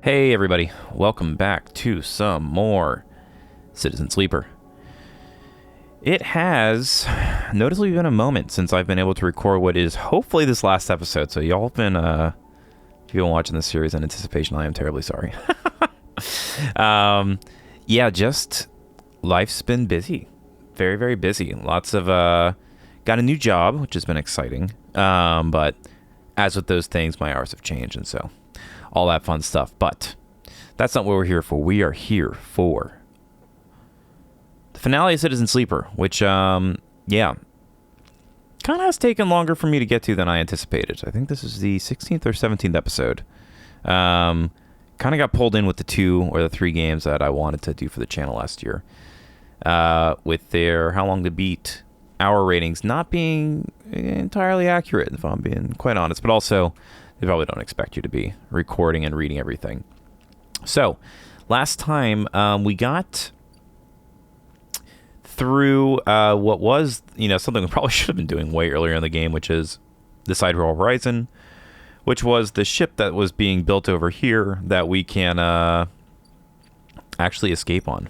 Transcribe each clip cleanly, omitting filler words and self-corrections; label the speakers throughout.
Speaker 1: Hey everybody, welcome back to some more Citizen Sleeper. It has noticeably been a moment since I've been able to record what is hopefully this last episode, so y'all have been, if you've been watching this series in anticipation, I am terribly sorry. Yeah, just life's been busy. Very, very busy. Lots of, got a new job, which has been exciting, but as with those things, my hours have changed, and so all that fun stuff. But that's not what we're here for. We are here for the finale of Citizen Sleeper, which, yeah, kind of has taken longer for me to get to than I anticipated. I think this is the 16th or 17th episode. Kind of got pulled in with the 2 or the 3 games that I wanted to do for the channel last year. With their How Long to Beat hour ratings not being entirely accurate, if I'm being quite honest, but also they probably don't expect you to be recording and reading everything. So, last time we got through what was, something we probably should have been doing way earlier in the game, which is the Sidereal Horizon, which was the ship that was being built over here that we can actually escape on.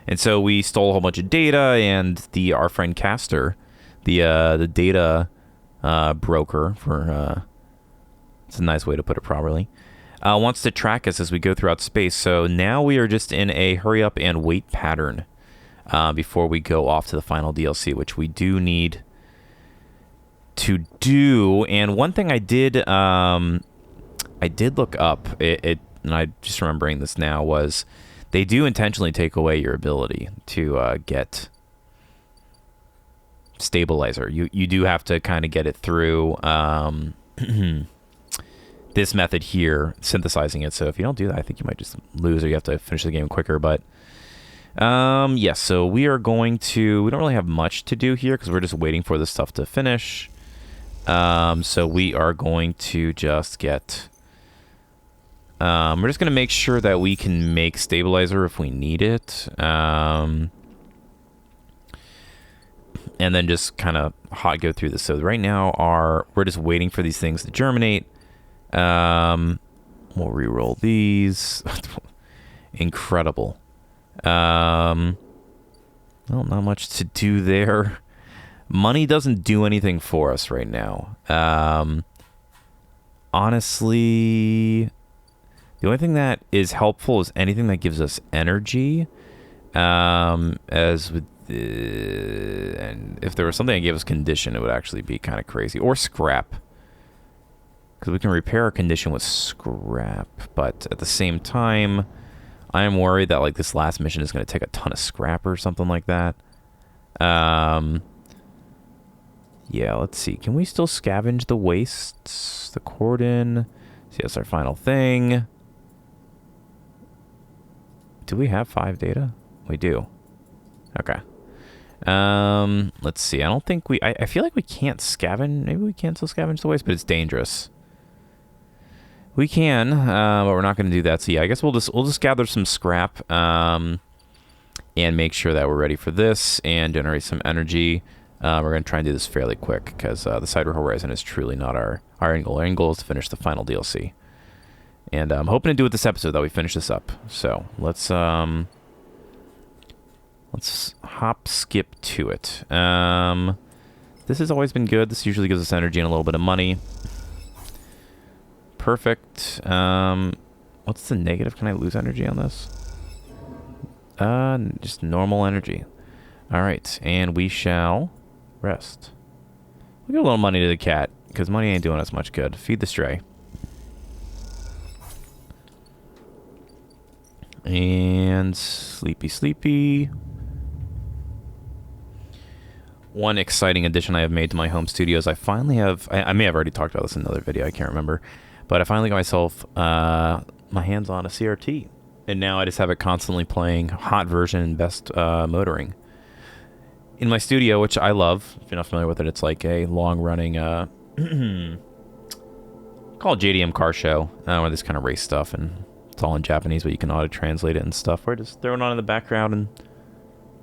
Speaker 1: And so we stole a whole bunch of data, and our friend Castor, the data broker, for it's a nice way to put it properly, wants to track us as we go throughout space. So now we are just in a hurry up and wait pattern before we go off to the final DLC, which we do need to do. And one thing I did look up, and I just remembering this now, was they do intentionally take away your ability to get stabilizer. You do have to kind of get it through this method here, synthesizing it. So if you don't do that, I think you might just lose, or you have to finish the game quicker. But yes, so we are going to, we don't really have much to do here because we're just waiting for this stuff to finish. So we are going to just get, we're just going to make sure that we can make stabilizer if we need it. And then just kind of hot go through this. So right now we're just waiting for these things to germinate. We'll re-roll these. Incredible. Well, not much to do there. Money doesn't do anything for us right now. Honestly, the only thing that is helpful is anything that gives us energy. As with and if there was something that gave us condition, it would actually be kind of crazy. Or scrap. Because we can repair our condition with scrap. But at the same time, I am worried that this last mission is going to take a ton of scrap or something like that. Yeah, let's see. Can we still scavenge the wastes? The cordon. See, that's our final thing. Do we have 5 data? We do. Okay. Let's see. I don't think I feel like we can't scavenge. Maybe we can still scavenge the waste, but it's dangerous. We can, but we're not going to do that. So yeah, I guess we'll just gather some scrap, and make sure that we're ready for this and generate some energy. We're going to try and do this fairly quick because the Sidereal Horizon is truly not our end goal. Our end goal is to finish the final DLC. And I'm hoping to do it this episode that we finish this up. So let's hop skip to it. This has always been good. This usually gives us energy and a little bit of money. Perfect. What's the negative? Can I lose energy on this? Just normal energy. All right, and we shall rest. We'll give a little money to the cat because money ain't doing us much good. Feed the stray. And sleepy, sleepy. One exciting addition I have made to my home studio is I finally have, I may have already talked about this in another video, I can't remember, but I finally got myself my hands on a CRT, and now I just have it constantly playing hot version best motoring in my studio, which I love. If you're not familiar with it, it's like a long-running called JDM car show, where this kind of race stuff, and it's all in Japanese, but you can auto-translate it and stuff. We're just throwing on in the background and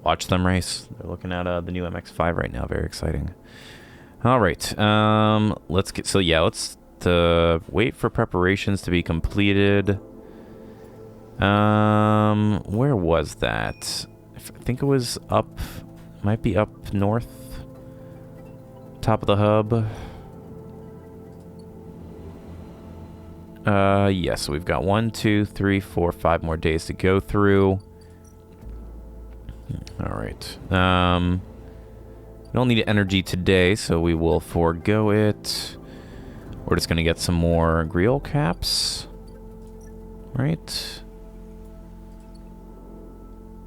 Speaker 1: watch them race. They're looking at the new MX-5 right now. Very exciting. All right. Let's to wait for preparations to be completed. Where was that? I think it was up, might be up north, top of the hub. Yes, so we've got 1, 2, 3, 4, 5 more days to go through. All right. We don't need energy today, so we will forego it. We're just gonna get some more grill caps, right?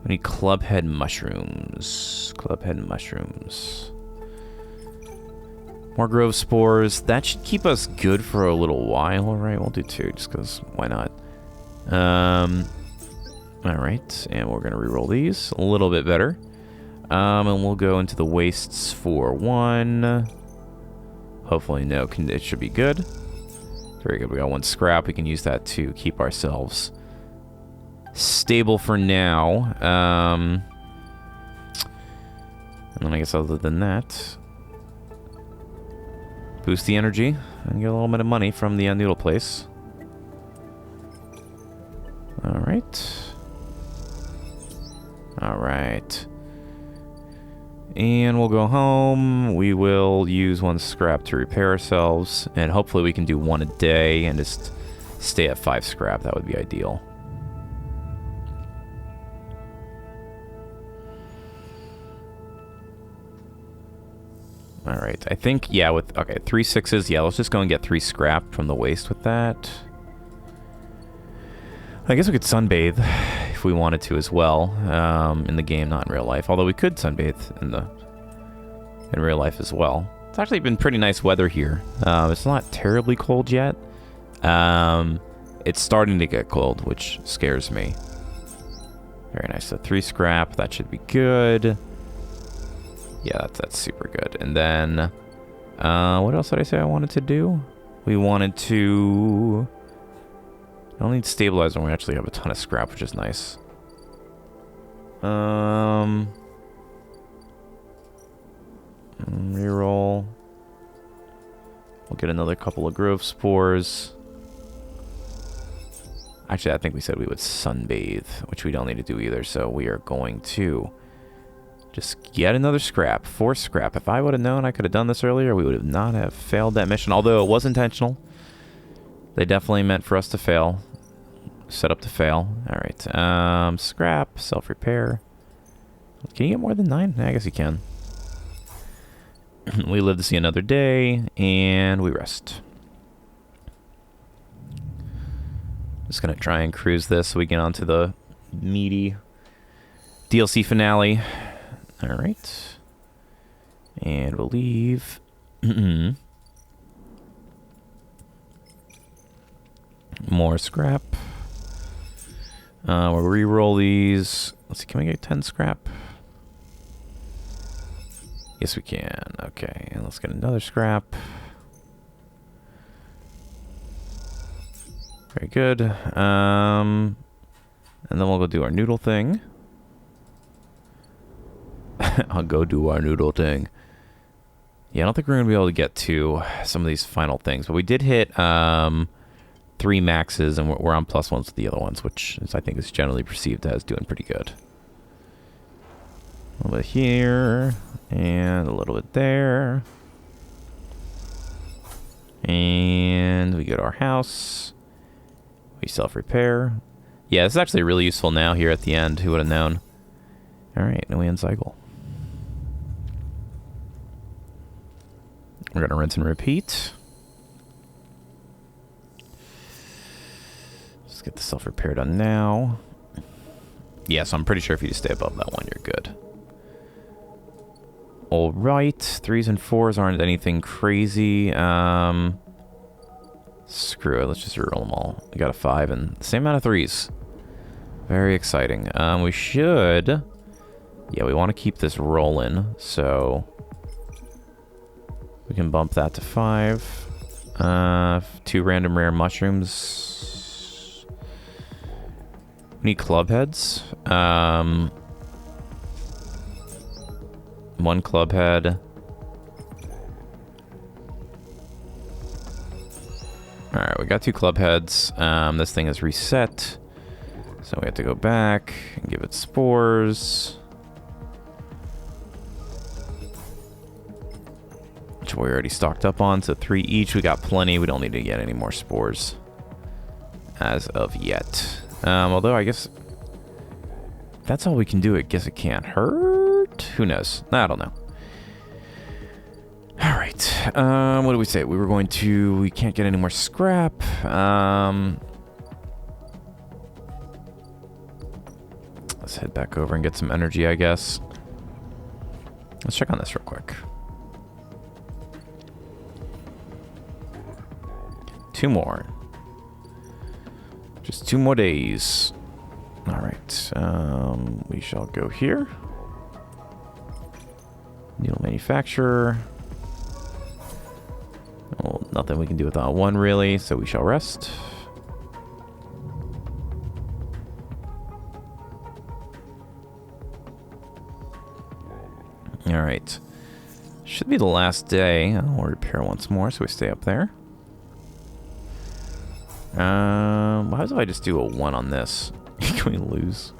Speaker 1: We need clubhead mushrooms. Clubhead mushrooms. More grove spores. That should keep us good for a little while, right? We'll do 2, just because why not? Alright, and we're going to reroll these a little bit better. And we'll go into the wastes for 1. Hopefully, no, it should be good. Very good. We got 1 scrap. We can use that to keep ourselves stable for now. And then I guess other than that, boost the energy and get a little bit of money from the noodle place. Alright. Alright. And we'll go home. We will use 1 scrap to repair ourselves. And hopefully we can do 1 a day and just stay at 5 scrap. That would be ideal. Alright, I think, yeah, with, okay, 3 6s. Yeah, let's just go and get 3 scrap from the waste with that. I guess we could sunbathe if we wanted to as well, in the game, not in real life. Although we could sunbathe in real life as well. It's actually been pretty nice weather here. It's not terribly cold yet. It's starting to get cold, which scares me. Very nice. So 3 scrap, that should be good. Yeah, that's super good. And then, what else did I say I wanted to do? We wanted to... I don't need stabilizer when we actually have a ton of scrap, which is nice. Reroll. We'll get another couple of grove spores. Actually, I think we said we would sunbathe, which we don't need to do either, so we are going to just get another scrap. 4 scrap. If I would have known I could have done this earlier, we would have not have failed that mission, although it was intentional. They definitely meant for us to fail. Set up to fail. Alright. Scrap. Self-repair. Can you get more than 9? I guess you can. We live to see another day, and we rest. Just gonna try and cruise this so we get onto the meaty DLC finale. Alright. And we'll leave. More scrap. We'll re-roll these. Let's see, can we get 10 scrap? Yes, we can. Okay, and let's get another scrap. Very good. And then we'll go do our noodle thing. I'll go do our noodle thing. Yeah, I don't think we're going to be able to get to some of these final things, but we did hit 3 maxes, and we're on +1s with the other ones, which is, I think is generally perceived as doing pretty good. A little bit here, and a little bit there. And we go to our house. We self-repair. Yeah, this is actually really useful now here at the end. Who would have known? Alright, now we end cycle. We're going to rinse and repeat. Let's get the self-repair done now. Yeah, so I'm pretty sure if you just stay above that one, you're good. Alright, 3s and 4s aren't anything crazy. Screw it, let's just reroll them all. We got a 5 and the same amount of 3s. Very exciting. We should... Yeah, we want to keep this rolling, so... we can bump that to 5. 2 random rare mushrooms. We need club heads. 1 club head. Alright, we got 2 club heads. This thing is reset. So we have to go back and give it spores. Which we already stocked up on, so 3 each. We got plenty. We don't need to get any more spores as of yet. Although I guess that's all we can do. I guess it can't hurt. Who knows? I don't know. All right. What do we say? We were going to... We can't get any more scrap. Let's head back over and get some energy, I guess. Let's check on this real quick. 2 more. Just 2 more days. All right. We shall go here. Needle manufacturer. Well, nothing we can do with that one, really, so we shall rest. All right. Should be the last day. I'll repair once more, so we stay up there. How do I just do a 1 on this? Can we lose?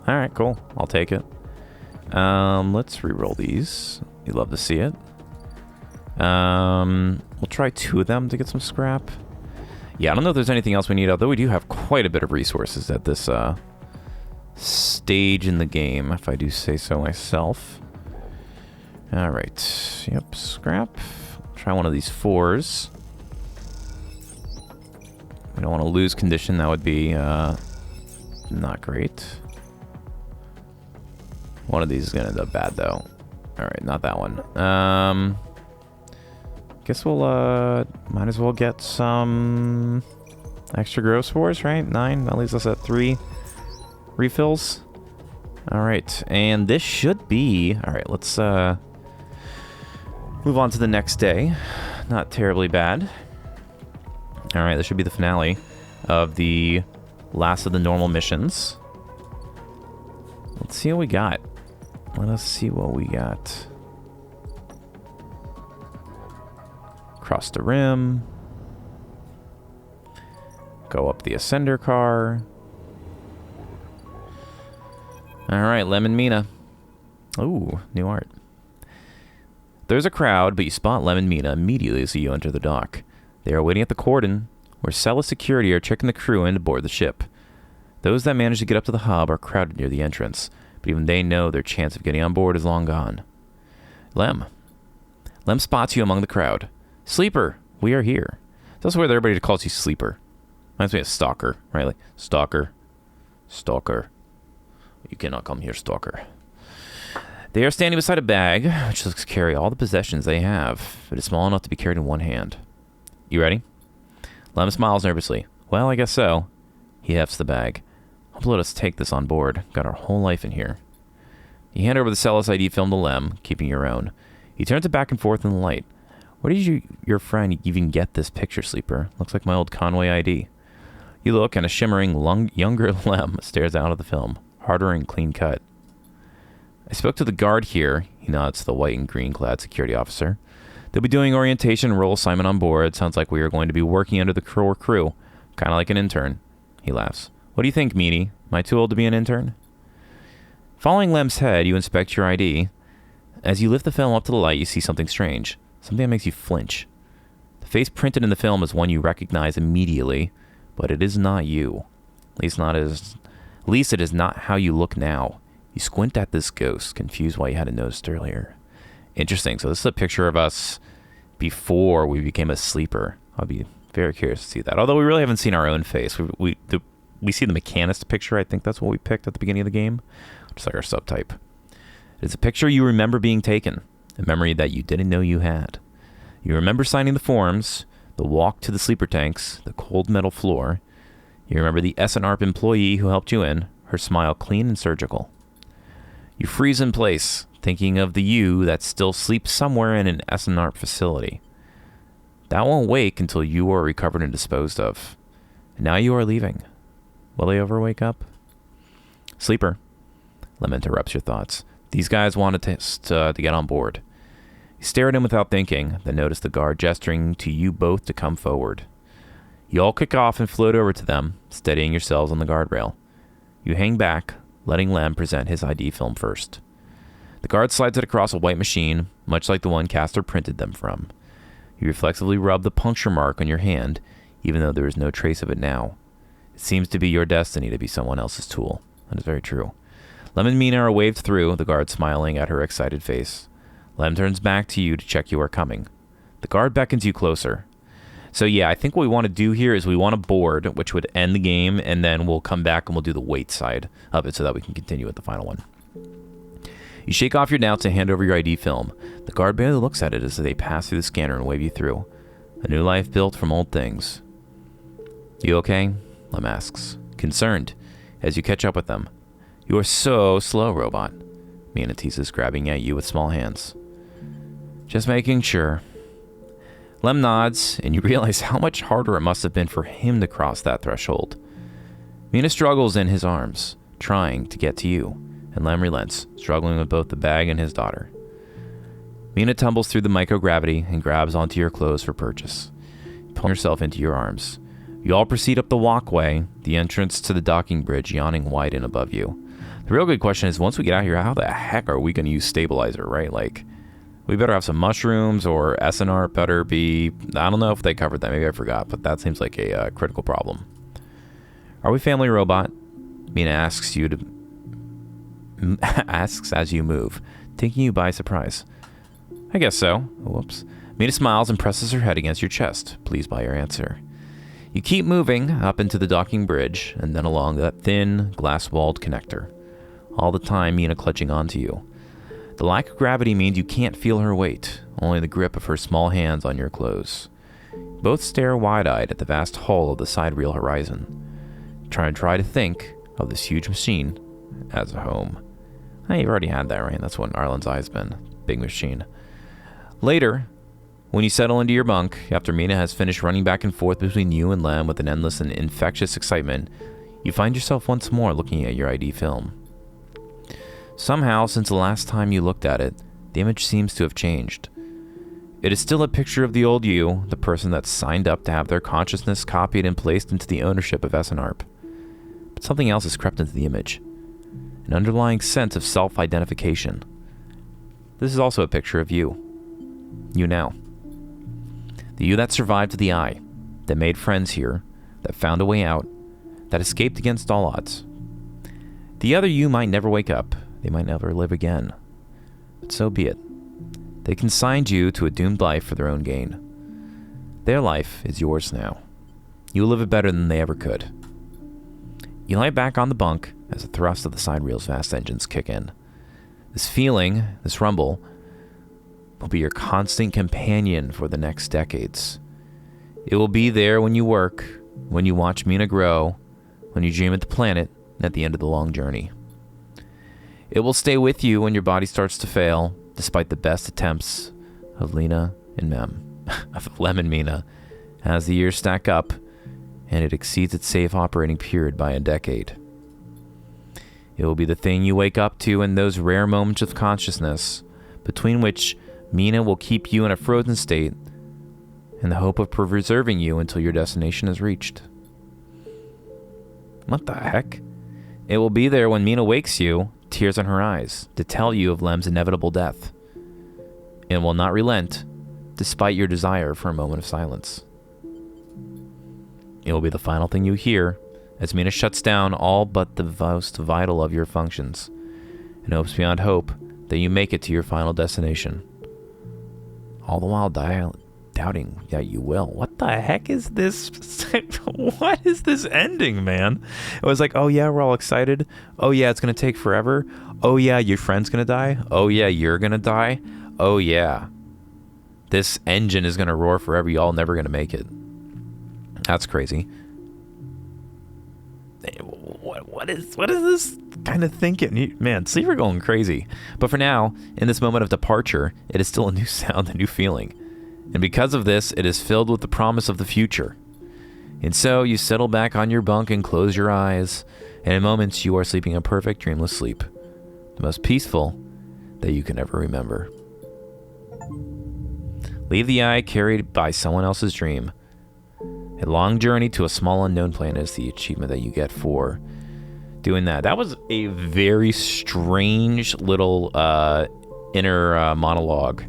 Speaker 1: Alright, cool. I'll take it. Let's re-roll these. You'd love to see it. We'll try 2 of them to get some scrap. Yeah, I don't know if there's anything else we need, although we do have quite a bit of resources at this stage in the game, if I do say so myself. Alright. Yep, scrap. Try one of these 4s. We don't want to lose condition. That would be not great. One of these is going to end up bad, though. Alright, not that one. Guess we'll might as well get some extra growth spores, right? 9. That leaves us at 3 refills. Alright, and this should be... Alright, let's move on to the next day. Not terribly bad. Alright, this should be the finale of the last of the normal missions. Let's see what we got. Let us see what we got. Cross the rim. Go up the ascender car. Alright, Lemon Mina. Ooh, new art. There's a crowd, but you spot Lemon Mina immediately as you enter the dock. They are waiting at the cordon, where Cella security are checking the crew in to board the ship. Those that manage to get up to the hub are crowded near the entrance, but even they know their chance of getting on board is long gone. Lem spots you among the crowd. Sleeper, we are here. It's also weird that everybody calls you Sleeper. Reminds me of Stalker, right? Like, Stalker. You cannot come here, Stalker. They are standing beside a bag, which looks to carry all the possessions they have. It is small enough to be carried in one hand. You ready? Lem smiles nervously. Well, I guess so. He hefts the bag. Hope let us take this on board. Got our whole life in here. You hand over the Celis ID film to Lem, keeping your own. He turns it back and forth in the light. Where did your friend even get this picture, Sleeper? Looks like my old Conway ID. You look, and a shimmering, younger Lem stares out of the film. Harder and clean cut. I spoke to the guard here. He nods to the white and green clad security officer. They'll be doing orientation and role assignment on board. Sounds like we are going to be working under the crew. Kind of like an intern. He laughs. What do you think, Meanie? Am I too old to be an intern? Following Lem's head, you inspect your ID. As you lift the film up to the light, you see something strange. Something that makes you flinch. The face printed in the film is one you recognize immediately, but it is not you. At least it is not how you look now. You squint at this ghost, confused why you hadn't noticed earlier. Interesting. So this is a picture of us before we became a sleeper. I'll be very curious to see that. Although we really haven't seen our own face. We see the mechanist picture. I think that's what we picked at the beginning of the game. Just like our subtype. It's a picture you remember being taken. A memory that you didn't know you had. You remember signing the forms, the walk to the sleeper tanks, the cold metal floor. You remember the SNARP employee who helped you in, her smile clean and surgical. You freeze in place, thinking of the you that still sleeps somewhere in an SNARP facility. That won't wake until you are recovered and disposed of. And now you are leaving. Will they ever wake up? Sleeper. Lem interrupts your thoughts. These guys wanted to get on board. You stare at him without thinking, then notice the guard gesturing to you both to come forward. You all kick off and float over to them, steadying yourselves on the guardrail. You hang back, letting Lem present his ID film first. The guard slides it across a white machine, much like the one Castor printed them from. You reflexively rub the puncture mark on your hand, even though there is no trace of it now. It seems to be your destiny to be someone else's tool. That is very true. Lem and Mina are waved through, the guard smiling at her excited face. Lem turns back to you to check you are coming. The guard beckons you closer. So yeah, I think what we want to do here is we want to board, which would end the game, and then we'll come back and we'll do the wait side of it so that we can continue with the final one. You shake off your doubts and hand over your ID film. The guard barely looks at it as they pass through the scanner and wave you through. A new life built from old things. You okay? Lem asks, concerned, as you catch up with them. You are so slow, robot. Mina teases, grabbing at you with small hands. Just making sure. Lem nods, and you realize how much harder it must have been for him to cross that threshold. Mina struggles in his arms, trying to get to you, and Lem relents, struggling with both the bag and his daughter. Mina tumbles through the microgravity and grabs onto your clothes for purchase, pulling herself into your arms. You all proceed up the walkway, the entrance to the docking bridge yawning wide and above you. The real good question is, once we get out here, how the heck are we going to use stabilizer, right? Like, we better have some mushrooms, or SNR better be... I don't know if they covered that. Maybe I forgot, but that seems like a critical problem. Are we family, robot? Mina asks you to... asks as you move, taking you by surprise. I guess so. Whoops. Mina smiles and presses her head against your chest, pleased by your answer. You keep moving up into the docking bridge, and then along that thin, glass-walled connector. All the time, Mina clutching onto you. The lack of gravity means you can't feel her weight, only the grip of her small hands on your clothes. Both stare wide-eyed at the vast hull of the side reel horizon. Try to think of this huge machine as a home. Hey, you've already had that, right? That's what Arlen's eye's been. Big machine. Later, when you settle into your bunk, after Mina has finished running back and forth between you and Lem with an endless and infectious excitement, you find yourself once more looking at your ID film. Somehow, since the last time you looked at it, the image seems to have changed. It is still a picture of the old you, the person that signed up to have their consciousness copied and placed into the ownership of SNARP. But something else has crept into the image. An underlying sense of self-identification. This is also a picture of you. You now. The you that survived to the eye, that made friends here, that found a way out, that escaped against all odds. The other you might never wake up. They might never live again. But so be it. They consigned you to a doomed life for their own gain. Their life is yours now. You will live it better than they ever could. You lie back on the bunk as the thrust of the side reel's vast engines kick in. This feeling, this rumble, will be your constant companion for the next decades. It will be there when you work, when you watch Mina grow, when you dream of the planet, and at the end of the long journey. It will stay with you when your body starts to fail, despite the best attempts of Lena and of Lem and Mina, as the years stack up, and it exceeds its safe operating period by a decade. It will be the thing you wake up to in those rare moments of consciousness, between which Mina will keep you in a frozen state, in the hope of preserving you until your destination is reached. What the heck? It will be there when Mina wakes you, tears in her eyes, to tell you of Lem's inevitable death, and will not relent, despite your desire for a moment of silence. It will be the final thing you hear, as Mina shuts down all but the most vital of your functions, and hopes beyond hope that you make it to your final destination. All the while doubting that you will. What the heck is this? What is this ending, man? It was like, oh yeah, we're all excited. Oh yeah, it's going to take forever. Oh yeah, your friend's going to die. Oh yeah, you're going to die. Oh yeah, this engine is going to roar forever. Y'all never going to make it. That's crazy. What is this kind of thinking? Man, see, we're going crazy. But for now, in this moment of departure, it is still a new sound, a new feeling. And because of this, it is filled with the promise of the future. And so you settle back on your bunk and close your eyes, and in moments you are sleeping a perfect dreamless sleep, the most peaceful that you can ever remember. Leave the eye carried by someone else's dream. A long journey to a small unknown planet is the achievement that you get for doing that. That was a very strange little inner monologue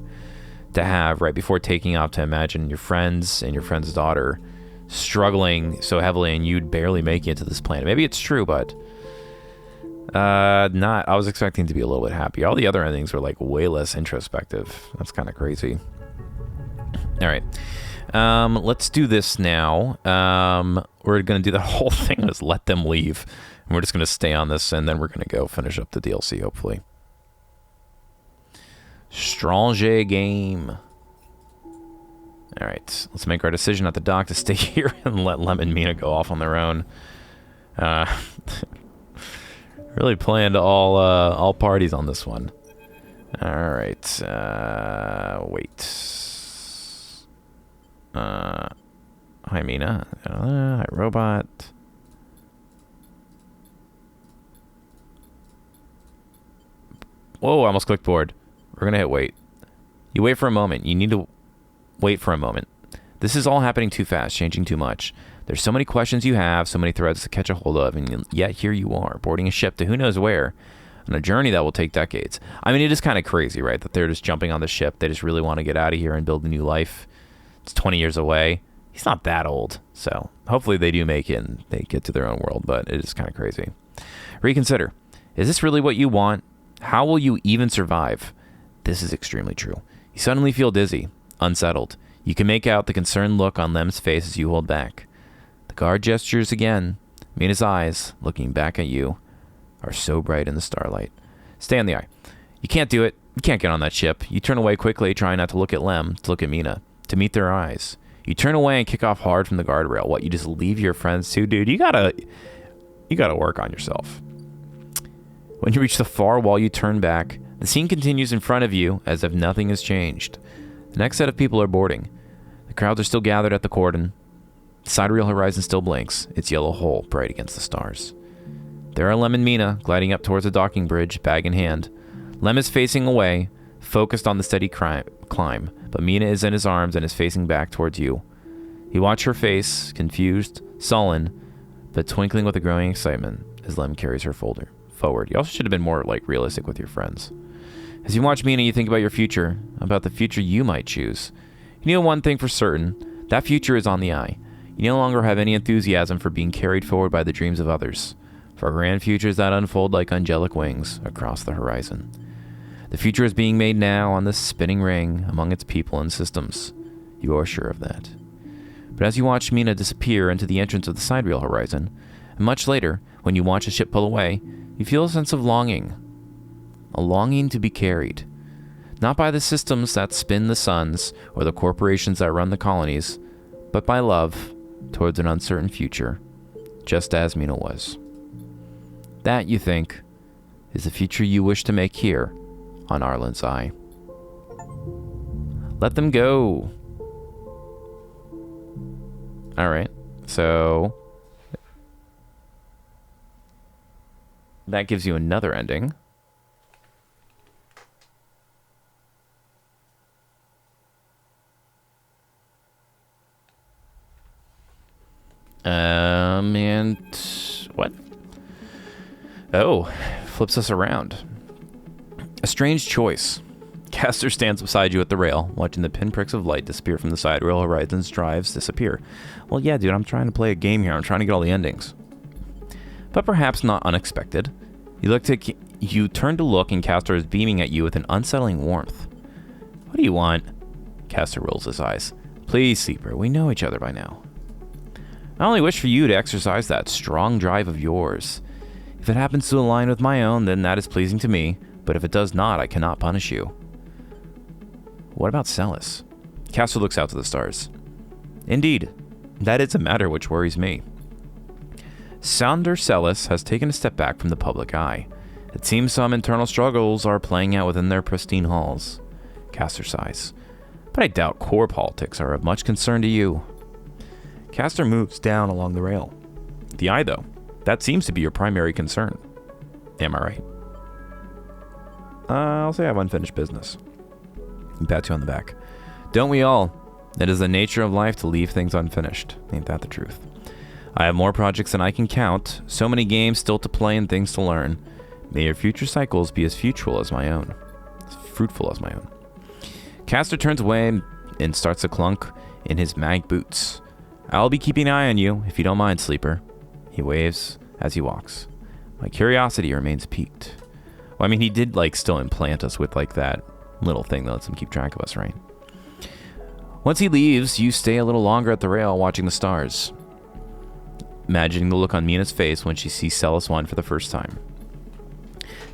Speaker 1: to have right before taking off, to imagine your friends and your friend's daughter struggling so heavily and you'd barely make it to this planet. Maybe it's true, but not. I was expecting to be a little bit happier. All the other endings were like way less introspective. That's kind of crazy. All right. Let's do this now. We're going to do the whole thing is let them leave. And we're just going to stay on this, and then we're going to go finish up the DLC, hopefully. Strange game. All right. Let's make our decision at the dock to stay here and let Lem and Mina go off on their own. Really playing to all parties on this one. All right. Wait. Hi, Mina. Hi, robot. Whoa, I almost clicked board. We're going to hit wait. You wait for a moment. You need to wait for a moment. This is all happening too fast, changing too much. There's so many questions you have, so many threads to catch a hold of, and yet here you are, boarding a ship to who knows where, on a journey that will take decades. I mean, it is kind of crazy, right, that they're just jumping on the ship. They just really want to get out of here and build a new life. It's 20 years away. He's not that old, so hopefully they do make it and they get to their own world, but it is kind of crazy. Reconsider. Is this really what you want? How will you even survive? This is extremely true. You suddenly feel dizzy, unsettled. You can make out the concerned look on Lem's face as you hold back. The guard gestures again. Mina's eyes, looking back at you, are so bright in the starlight. Stay on the eye. You can't do it. You can't get on that ship. You turn away quickly, trying not to look at Lem, to look at Mina, to meet their eyes. You turn away and kick off hard from the guardrail. What, you just leave your friends too? Dude, you gotta work on yourself. When you reach the far wall, you turn back. The scene continues in front of you as if nothing has changed. The next set of people are boarding. The crowds are still gathered at the cordon. The sidereal horizon still blinks, its yellow hull bright against the stars. There are Lem and Mina gliding up towards the docking bridge, bag in hand. Lem is facing away, focused on the steady climb, but Mina is in his arms and is facing back towards you. You watch her face, confused, sullen, but twinkling with a growing excitement as Lem carries her forward. You also should have been more realistic with your friends. As you watch Mina, you think about your future, about the future you might choose. You know one thing for certain, that future is on the eye. You no longer have any enthusiasm for being carried forward by the dreams of others, for grand futures that unfold like angelic wings across the horizon. The future is being made now on this spinning ring among its people and systems. You are sure of that. But as you watch Mina disappear into the entrance of the sidereal horizon, and much later, when you watch the ship pull away, you feel a sense of longing. A longing to be carried. Not by the systems that spin the suns or the corporations that run the colonies, but by love towards an uncertain future, just as Mina was. That, you think, is the future you wish to make here on Arlen's Eye. Let them go. Alright, so that gives you another ending. And what? Oh, flips us around. A strange choice. Castor stands beside you at the rail, watching the pinpricks of light disappear from the sidereal horizon's drives disappear. Well, yeah, dude, I'm trying to play a game here. I'm trying to get all the endings. But perhaps not unexpected. You turn to look, and Castor is beaming at you with an unsettling warmth. What do you want? Castor rolls his eyes. Please, Sleeper, we know each other by now. I only wish for you to exercise that strong drive of yours. If it happens to align with my own, then that is pleasing to me, but if it does not, I cannot punish you. What about Celis? Castor looks out to the stars. Indeed, that is a matter which worries me. Sounder Celis has taken a step back from the public eye. It seems some internal struggles are playing out within their pristine halls. Castor sighs. But I doubt core politics are of much concern to you. Castor moves down along the rail. The eye, though. That seems to be your primary concern. Am I right? I'll say I have unfinished business. He pats you on the back. Don't we all? It is the nature of life to leave things unfinished. Ain't that the truth? I have more projects than I can count, so many games still to play and things to learn. May your future cycles be as fruitful as my own. Castor turns away and starts to clunk in his mag boots. I'll be keeping an eye on you, if you don't mind, Sleeper. He waves as he walks. My curiosity remains piqued. Well, I mean, he did, still implant us with, that little thing that lets him keep track of us, right? Once he leaves, you stay a little longer at the rail watching the stars, imagining the look on Mina's face when she sees Celis 1 for the first time.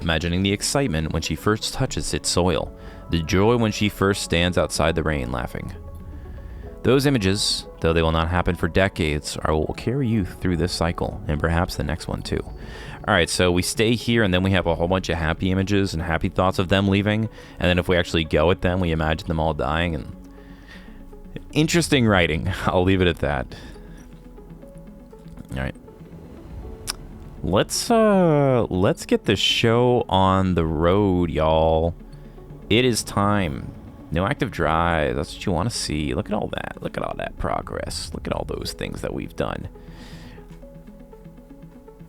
Speaker 1: Imagining the excitement when she first touches its soil, the joy when she first stands outside the rain laughing. Those images, though they will not happen for decades, will carry you through this cycle, and perhaps the next one too. Alright, so we stay here, and then we have a whole bunch of happy images and happy thoughts of them leaving, and then if we actually go with them, we imagine them all dying, and... Interesting writing. I'll leave it at that. Alright. Let's get the show on the road, y'all. It is time. No active drive. That's what you want to see. Look at all that. Look at all that progress. Look at all those things that we've done.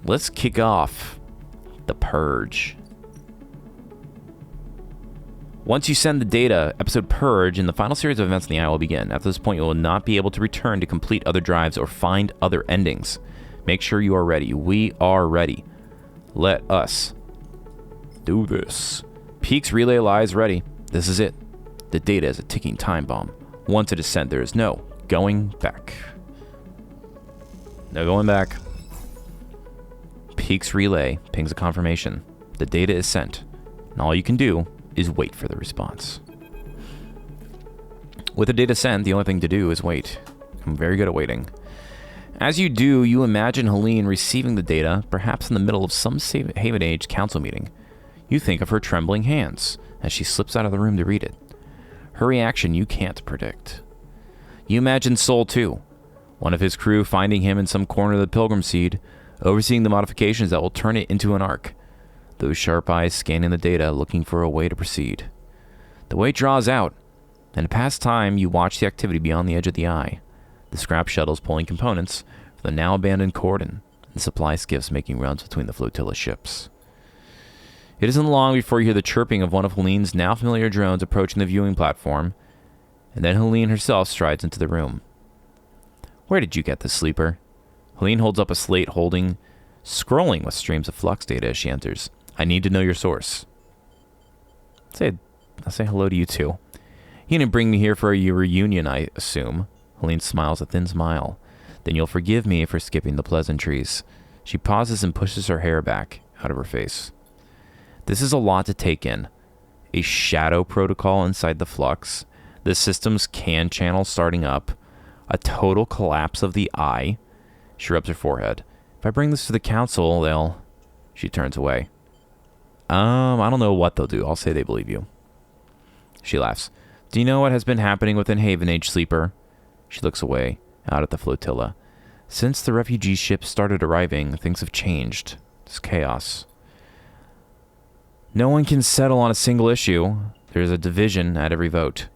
Speaker 1: Let's kick off the Purge. Once you send the data, episode Purge and the final series of events in the Eye will begin. After this point, you will not be able to return to complete other drives or find other endings. Make sure you are ready. We are ready. Let us do this. Peak's relay lies ready. This is it. The data is a ticking time bomb. Once it is sent, there is no going back. No going back. Peak's relay pings a confirmation. The data is sent, and all you can do is wait for the response. With the data sent, the only thing to do is wait. I'm very good at waiting. As you do, you imagine Helene receiving the data, perhaps in the middle of some Haven Age council meeting. You think of her trembling hands as she slips out of the room to read it. Her reaction you can't predict. You imagine Sol too, one of his crew finding him in some corner of the Pilgrim Seed, overseeing the modifications that will turn it into an ark. Those sharp eyes scanning the data, looking for a way to proceed. The wait draws out, and to pass time, you watch the activity beyond the edge of the eye. The scrap shuttles pulling components for the now abandoned cordon, and the supply skiffs making runs between the flotilla ships. It isn't long before you hear the chirping of one of Helene's now familiar drones approaching the viewing platform, and then Helene herself strides into the room. Where did you get this, Sleeper? Helene holds up a slate scrolling with streams of flux data as she enters. I need to know your source. I'll say hello to you too. You didn't bring me here for a reunion, I assume. Helene smiles a thin smile. Then you'll forgive me for skipping the pleasantries. She pauses and pushes her hair back out of her face. This is a lot to take in. A shadow protocol inside the flux, the system's CAN channel starting up, a total collapse of the eye. She rubs her forehead. If I bring this to the council, they'll... She turns away. I don't know what they'll do. I'll say they believe you. She laughs. Do you know what has been happening within Haven Age, Sleeper? She looks away, out at the flotilla. Since the refugee ships started arriving, things have changed. It's chaos. No one can settle on a single issue. There is a division at every vote.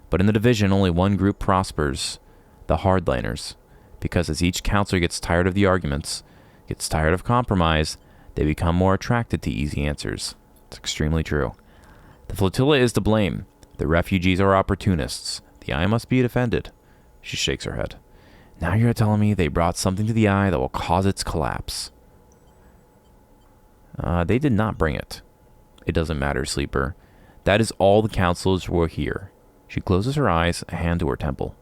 Speaker 1: But in the division, only one group prospers. The hardliners. Because as each counselor gets tired of the arguments, gets tired of compromise, they become more attracted to easy answers. It's extremely true. The flotilla is to blame. The refugees are opportunists. The Eye must be defended. She shakes her head. Now you're telling me they brought something to the Eye that will cause its collapse. They did not bring it. It doesn't matter, Sleeper. That is all the counselors were here. She closes her eyes, a hand to her temple.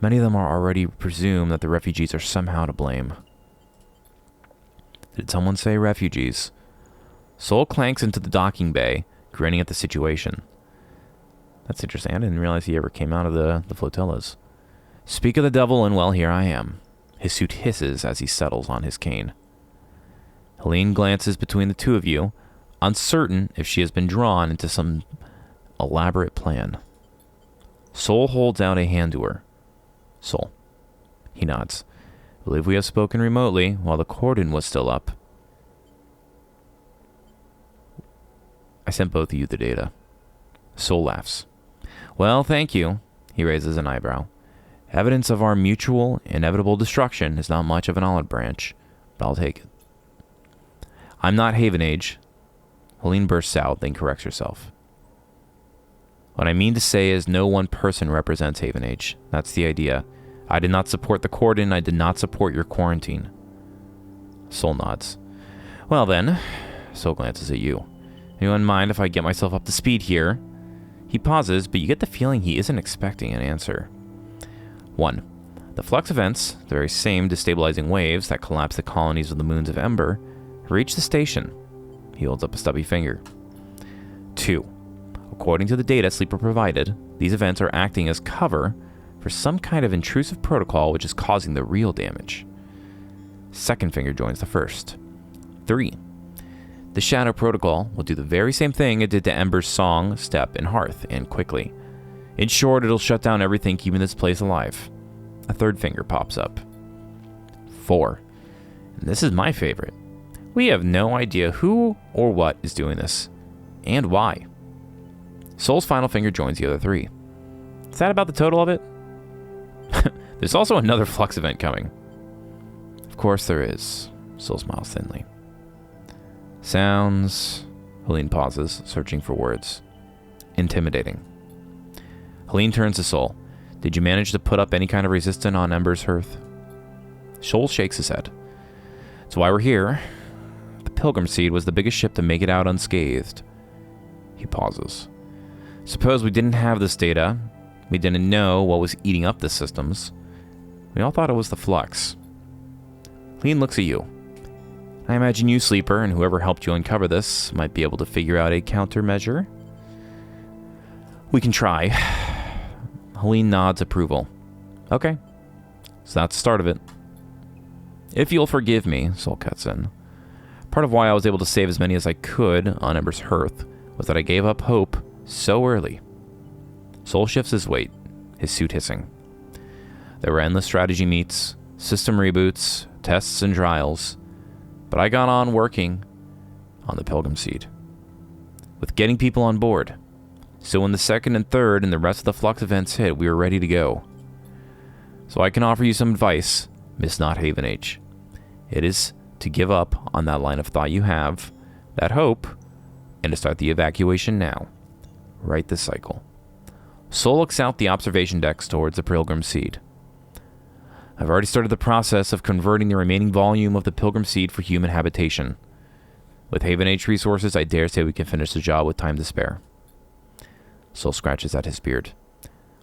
Speaker 1: Many of them are already presume that the refugees are somehow to blame. Did someone say refugees? Sol clanks into the docking bay, grinning at the situation. That's interesting. I didn't realize he ever came out of the flotillas. Speak of the devil, and well, here I am. His suit hisses as he settles on his cane. Helene glances between the two of you, uncertain if she has been drawn into some elaborate plan. Sol holds out a hand to her. Sol. He nods. I believe we have spoken remotely while the cordon was still up. I sent both of you the data. Sol laughs. Well, thank you. He raises an eyebrow. Evidence of our mutual, inevitable destruction is not much of an olive branch, but I'll take it. I'm not Haven Age. Helene bursts out, then corrects herself. What I mean to say is no one person represents Haven Age. That's the idea. I did not support the cordon. I did not support your quarantine. Sol nods. Well then, Sol glances at you. Anyone mind if I get myself up to speed here? He pauses, but you get the feeling he isn't expecting an answer. 1. The flux events, the very same destabilizing waves that collapse the colonies of the moons of Ember, reach the station. He holds up a stubby finger. 2. According to the data Sleeper provided, these events are acting as cover for some kind of intrusive protocol which is causing the real damage. Second finger joins the first. 3. The Shadow Protocol will do the very same thing it did to Ember's Song, Step, and Hearth, and quickly. In short, it'll shut down everything keeping this place alive. A third finger pops up. 4. And this is my favorite. We have no idea who or what is doing this, and why. Sol's final finger joins the other 3. Is that about the total of it? There's also another flux event coming. Of course there is. Sol smiles thinly. Sounds... Helene pauses, searching for words. Intimidating. Helene turns to Sol. Did you manage to put up any kind of resistance on Ember's Hearth? Sol shakes his head. That's why we're here. The Pilgrim Seed was the biggest ship to make it out unscathed. He pauses. Suppose we didn't have this data. We didn't know what was eating up the systems. We all thought it was the flux. Helene looks at you. I imagine you, Sleeper, and whoever helped you uncover this might be able to figure out a countermeasure. We can try. Helene nods approval. Okay. So that's the start of it. If you'll forgive me, Sol cuts in. Part of why I was able to save as many as I could on Ember's Hearth was that I gave up hope so early. Sol shifts his weight, his suit hissing. There were endless strategy meets, system reboots, tests and trials, but I got on working on the Pilgrim Seed, with getting people on board. So when the second and third and the rest of the flux events hit, we were ready to go. So I can offer you some advice, Miss Not Haven Age. It is to give up on that line of thought you have, that hope, and to start the evacuation now. Right this cycle. Sol looks out the observation decks towards the Pilgrim Seed. I've already started the process of converting the remaining volume of the Pilgrim Seed for human habitation. With Haven Age resources, I dare say we can finish the job with time to spare. Sol scratches at his beard.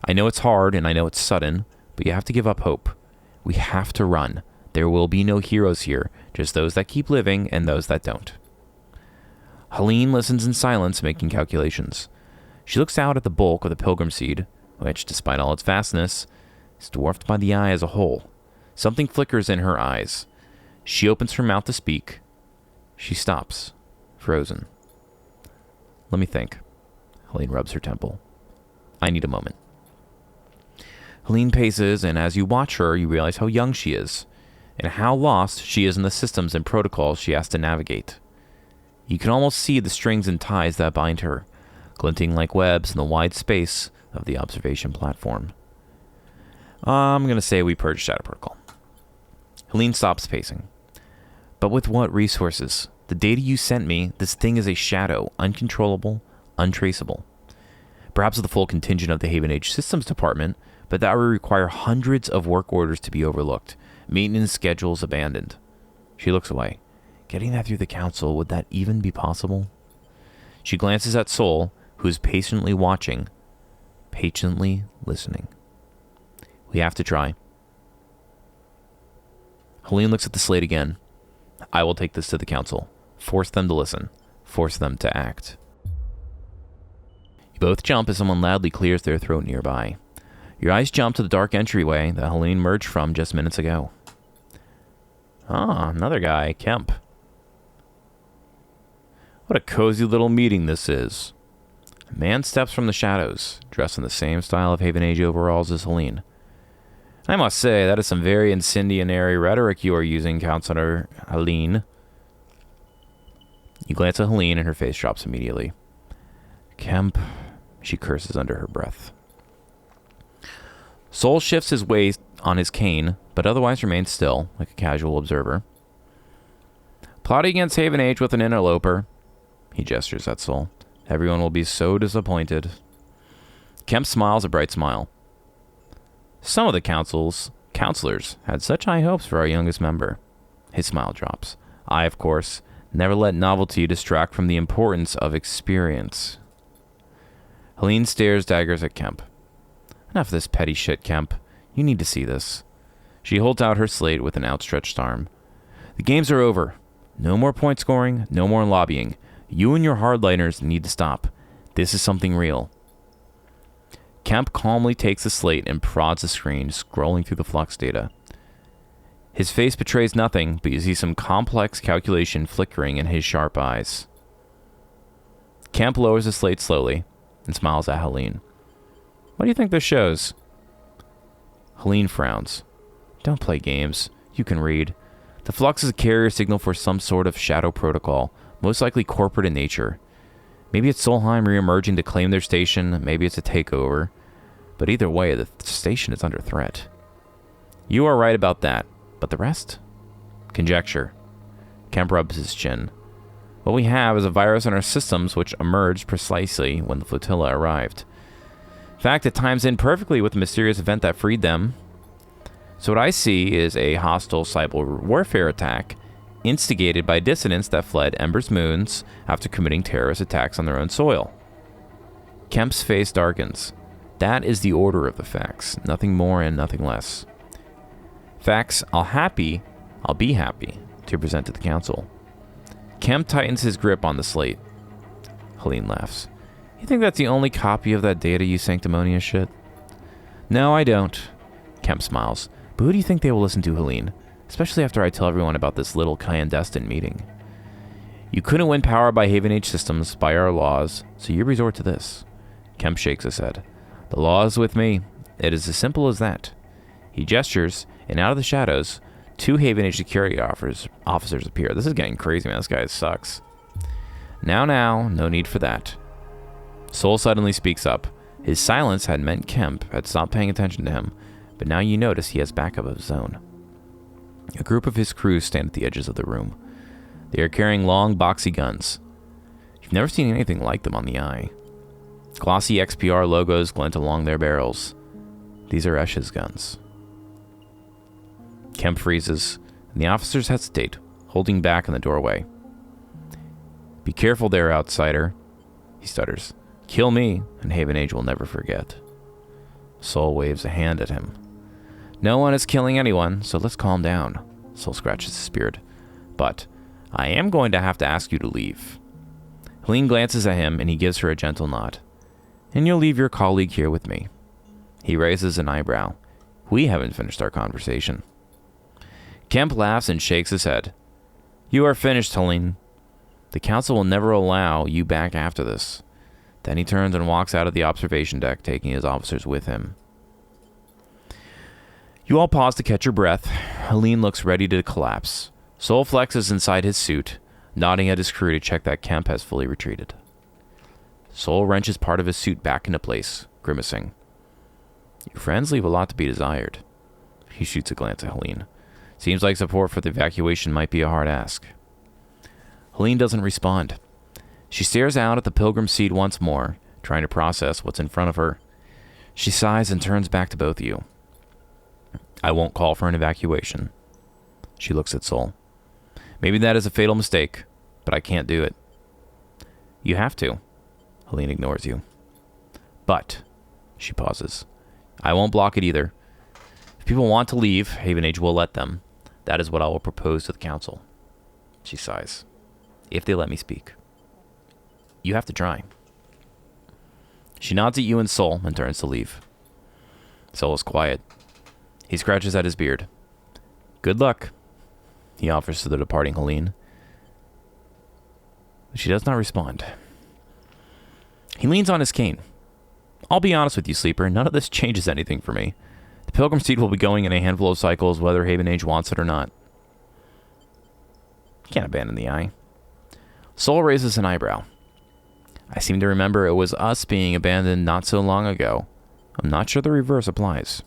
Speaker 1: I know it's hard and I know it's sudden, but you have to give up hope. We have to run. There will be no heroes here, just those that keep living and those that don't. Helene listens in silence, making calculations. She looks out at the bulk of the Pilgrim Seed, which, despite all its vastness, is dwarfed by the eye as a whole. Something flickers in her eyes. She opens her mouth to speak. She stops, frozen. Let me think. Helene rubs her temple. I need a moment. Helene paces, and as you watch her, you realize how young she is, and how lost she is in the systems and protocols she has to navigate. You can almost see the strings and ties that bind her, glinting like webs in the wide space of the observation platform. I'm going to say we purged Shadow Protocol. Helene stops pacing. But with what resources? The data you sent me, this thing is a shadow, uncontrollable, untraceable. Perhaps with the full contingent of the Haven Age Systems Department, but that would require hundreds of work orders to be overlooked, maintenance schedules abandoned. She looks away. Getting that through the council, would that even be possible? She glances at Sol, who is patiently watching, patiently listening. We have to try. Helene looks at the slate again. I will take this to the council. Force them to listen. Force them to act. You both jump as someone loudly clears their throat nearby. Your eyes jump to the dark entryway that Helene emerged from just minutes ago. Ah, another guy, Kemp. What a cozy little meeting this is. A man steps from the shadows, dressed in the same style of Haven Age overalls as Helene. I must say, that is some very incendiary rhetoric you are using, Counselor Helene. You glance at Helene and her face drops immediately. Kemp, she curses under her breath. Sol shifts his weight on his cane, but otherwise remains still, like a casual observer. Plotting against Haven Age with an interloper. He gestures at Sol. Everyone will be so disappointed. Kemp smiles a bright smile. Some of the counselors had such high hopes for our youngest member. His smile drops. I, of course, never let novelty distract from the importance of experience. Helene stares daggers at Kemp. Enough of this petty shit, Kemp. You need to see this. She holds out her slate with an outstretched arm. The games are over. No more point scoring, no more lobbying. You and your hardliners need to stop. This is something real. Kemp calmly takes the slate and prods the screen, scrolling through the flux data. His face betrays nothing, but you see some complex calculation flickering in his sharp eyes. Kemp lowers the slate slowly and smiles at Helene. What do you think this shows? Helene frowns. Don't play games. You can read. The flux is a carrier signal for some sort of shadow protocol, most likely corporate in nature. Maybe it's Solheim re-emerging to claim their station, maybe it's a takeover. But either way, the station is under threat. You are right about that, but the rest? Conjecture. Kemp rubs his chin. What we have is a virus in our systems which emerged precisely when the flotilla arrived. In fact, it times in perfectly with the mysterious event that freed them. So what I see is a hostile cyber warfare attack instigated by dissidents that fled Ember's moons after committing terrorist attacks on their own soil. Kemp's face darkens. That is the order of the facts, nothing more and nothing less. Facts I'll be happy to present to the council. Kemp tightens his grip on the slate. Helene laughs. You think that's the only copy of that data, you sanctimonious shit? No, I don't. Kemp smiles. But who do you think they will listen to, Helene? Especially after I tell everyone about this little clandestine meeting. You couldn't win power by Haven Age systems, by our laws, so you resort to this. Kemp shakes his head. The law is with me. It is as simple as that. He gestures, and out of the shadows, 2 Haven Age security officers appear. This is getting crazy, man. This guy sucks. Now, no need for that. Sol suddenly speaks up. His silence had meant Kemp had stopped paying attention to him, but now you notice he has backup of his own. A group of his crew stand at the edges of the room. They are carrying long, boxy guns. You've never seen anything like them on the eye. Glossy XPR logos glint along their barrels. These are Esh's guns. Kemp freezes, and the officers hesitate, holding back in the doorway. Be careful there, outsider, he stutters. Kill me, and Haven Age will never forget. Sol waves a hand at him. No one is killing anyone, so let's calm down. Sol scratches his beard. But I am going to have to ask you to leave. Helene glances at him, and he gives her a gentle nod. And you'll leave your colleague here with me. He raises an eyebrow. We haven't finished our conversation. Kemp laughs and shakes his head. You are finished, Helene. The council will never allow you back after this. Then he turns and walks out of the observation deck, taking his officers with him. You all pause to catch your breath. Helene looks ready to collapse. Sol flexes inside his suit, nodding at his crew to check that Kemp has fully retreated. Sol wrenches part of his suit back into place, grimacing. Your friends leave a lot to be desired. He shoots a glance at Helene. Seems like support for the evacuation might be a hard ask. Helene doesn't respond. She stares out at the pilgrim seat once more, trying to process what's in front of her. She sighs and turns back to both of you. I won't call for an evacuation. She looks at Sol. Maybe that is a fatal mistake, but I can't do it. You have to. Helene ignores you. But, she pauses, I won't block it either. If people want to leave, Haven Age will let them. That is what I will propose to the council. She sighs. If they let me speak. You have to try. She nods at you and Sol and turns to leave. Sol is quiet. He scratches at his beard. Good luck, he offers to the departing Helene. But she does not respond. He leans on his cane. I'll be honest with you, Sleeper, none of this changes anything for me. The Pilgrim Seed will be going in a handful of cycles, whether Haven Age wants it or not. Can't abandon the eye. Sol raises an eyebrow. I seem to remember it was us being abandoned not so long ago. I'm not sure the reverse applies.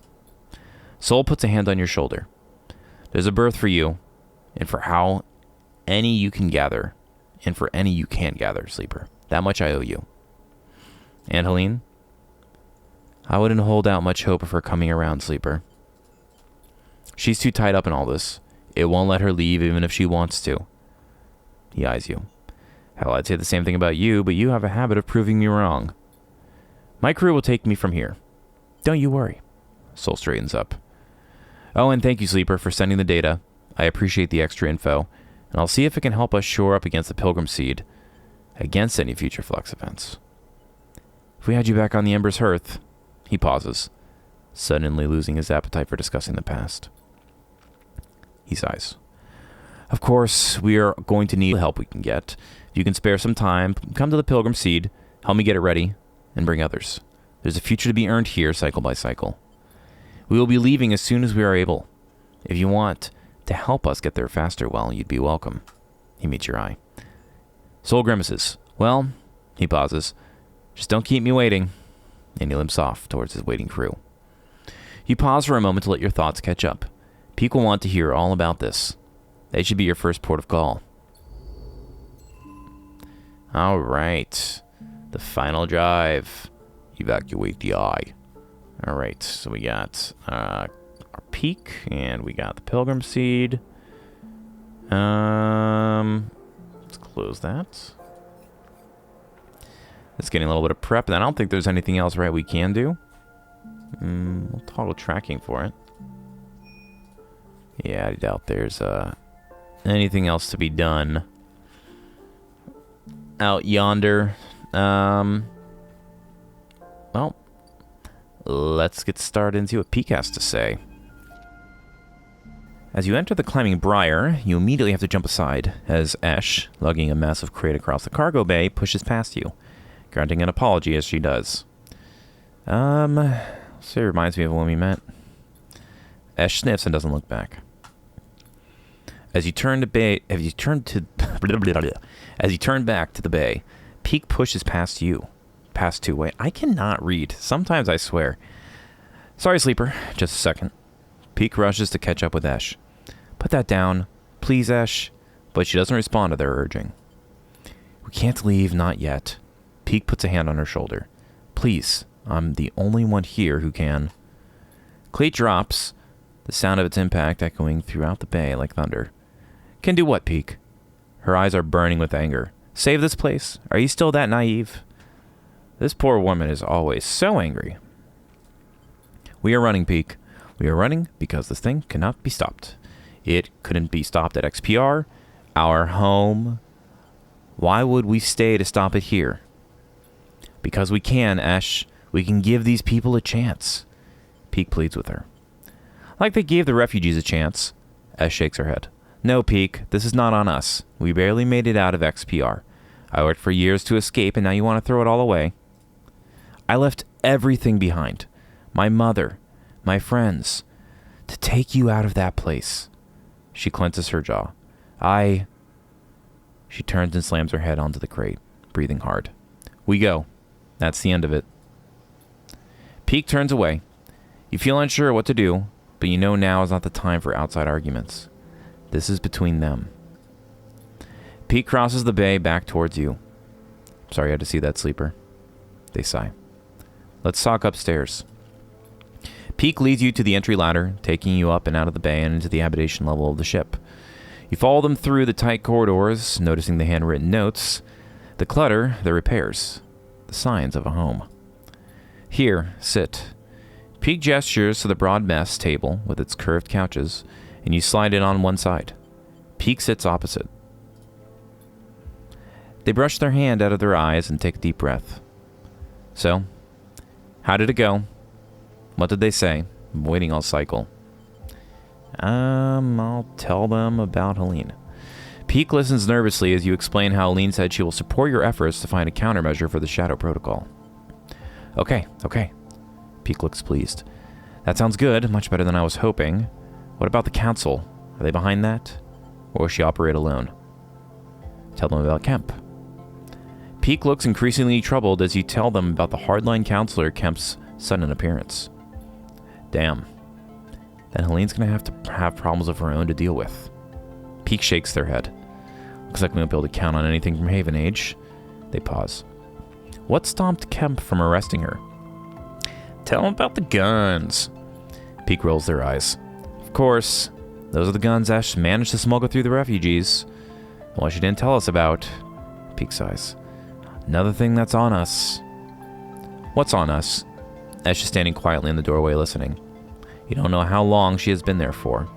Speaker 1: Soul puts a hand on your shoulder. There's a berth for you, and for how any you can gather, and for any you can gather, Sleeper. That much I owe you. And Helene? I wouldn't hold out much hope of her coming around, Sleeper. She's too tied up in all this. It won't let her leave even if she wants to. He eyes you. Hell, I'd say the same thing about you, but you have a habit of proving me wrong. My crew will take me from here. Don't you worry. Soul straightens up. Oh, and thank you, Sleeper, for sending the data. I appreciate the extra info, and I'll see if it can help us shore up against the Pilgrim Seed, against any future Flux events. If we had you back on the Ember's hearth... He pauses, suddenly losing his appetite for discussing the past. He sighs. Of course, we are going to need the help we can get. If you can spare some time, come to the Pilgrim Seed, help me get it ready, and bring others. There's a future to be earned here, cycle by cycle. We will be leaving as soon as we are able. If you want to help us get there faster, well, you'd be welcome. He meets your eye. Soul grimaces. Well, he pauses. Just don't keep me waiting. And he limps off towards his waiting crew. You pause for a moment to let your thoughts catch up. Peak will want to hear all about this. They should be your first port of call. All right. The final drive. Evacuate the eye. All right. So we got our Peak, and we got the Pilgrim Seed. Let's close that. It's getting a little bit of prep, and I don't think there's anything else right we can do. We'll toggle tracking for it. Yeah, I doubt there's anything else to be done out yonder. Well, let's get started and see what Peak has to say. As you enter the climbing briar, you immediately have to jump aside as Esh, lugging a massive crate across the cargo bay, pushes past you, granting an apology as she does. So it reminds me of when we met. Esh sniffs and doesn't look back. As you turn back to the bay, Peak pushes past you. Past two. Wait, I cannot read. Sometimes I swear. Sorry, Sleeper. Just a second. Peak rushes to catch up with Esh. Put that down, please, Esh. But she doesn't respond to their urging. We can't leave, not yet. Peak puts a hand on her shoulder. Please, I'm the only one here who can. Cleat drops, the sound of its impact echoing throughout the bay like thunder. Can do what, Peak? Her eyes are burning with anger. Save this place? Are you still that naive? This poor woman is always so angry. We are running, Peak. We are running because this thing cannot be stopped. It couldn't be stopped at XPR, our home. Why would we stay to stop it here? Because we can, Esh. We can give these people a chance. Peak pleads with her. Like they gave the refugees a chance. Esh shakes her head. No, Peak, this is not on us. We barely made it out of XPR. I worked for years to escape, and now you want to throw it all away? I left everything behind. My mother, my friends, to take you out of that place. She clenches her jaw. She turns and slams her head onto the crate, breathing hard. We go. That's the end of it. Peak turns away. You feel unsure what to do, but you know now is not the time for outside arguments. This is between them. Peak crosses the bay back towards you. Sorry you had to see that, Sleeper. They sigh. Let's talk upstairs. Peak leads you to the entry ladder, taking you up and out of the bay and into the habitation level of the ship. You follow them through the tight corridors, noticing the handwritten notes, the clutter, the repairs, the signs of a home. Here, sit. Peak gestures to the broad mess table with its curved couches, and you slide in on one side. Peak sits opposite. They brush their hand out of their eyes and take a deep breath. So, how did it go? What did they say? I'm waiting all cycle. I'll tell them about Helene. Peak listens nervously as you explain how Helene said she will support your efforts to find a countermeasure for the Shadow Protocol. Okay. Peak looks pleased. That sounds good, much better than I was hoping. What about the Council? Are they behind that? Or will she operate alone? Tell them about Kemp. Peak looks increasingly troubled as you tell them about the hardline counselor Kemp's sudden appearance. Damn. then Helene's going to have problems of her own to deal with. Peak shakes their head. Looks like we won't be able to count on anything from Haven Age. They pause. What stopped Kemp from arresting her? Tell him about the guns. Peak rolls their eyes. Of course, those are the guns Ash managed to smuggle through the refugees. What she didn't tell us about. Peak sighs. Another thing that's on us. What's on us? Ash is standing quietly in the doorway listening. You don't know how long she has been there for.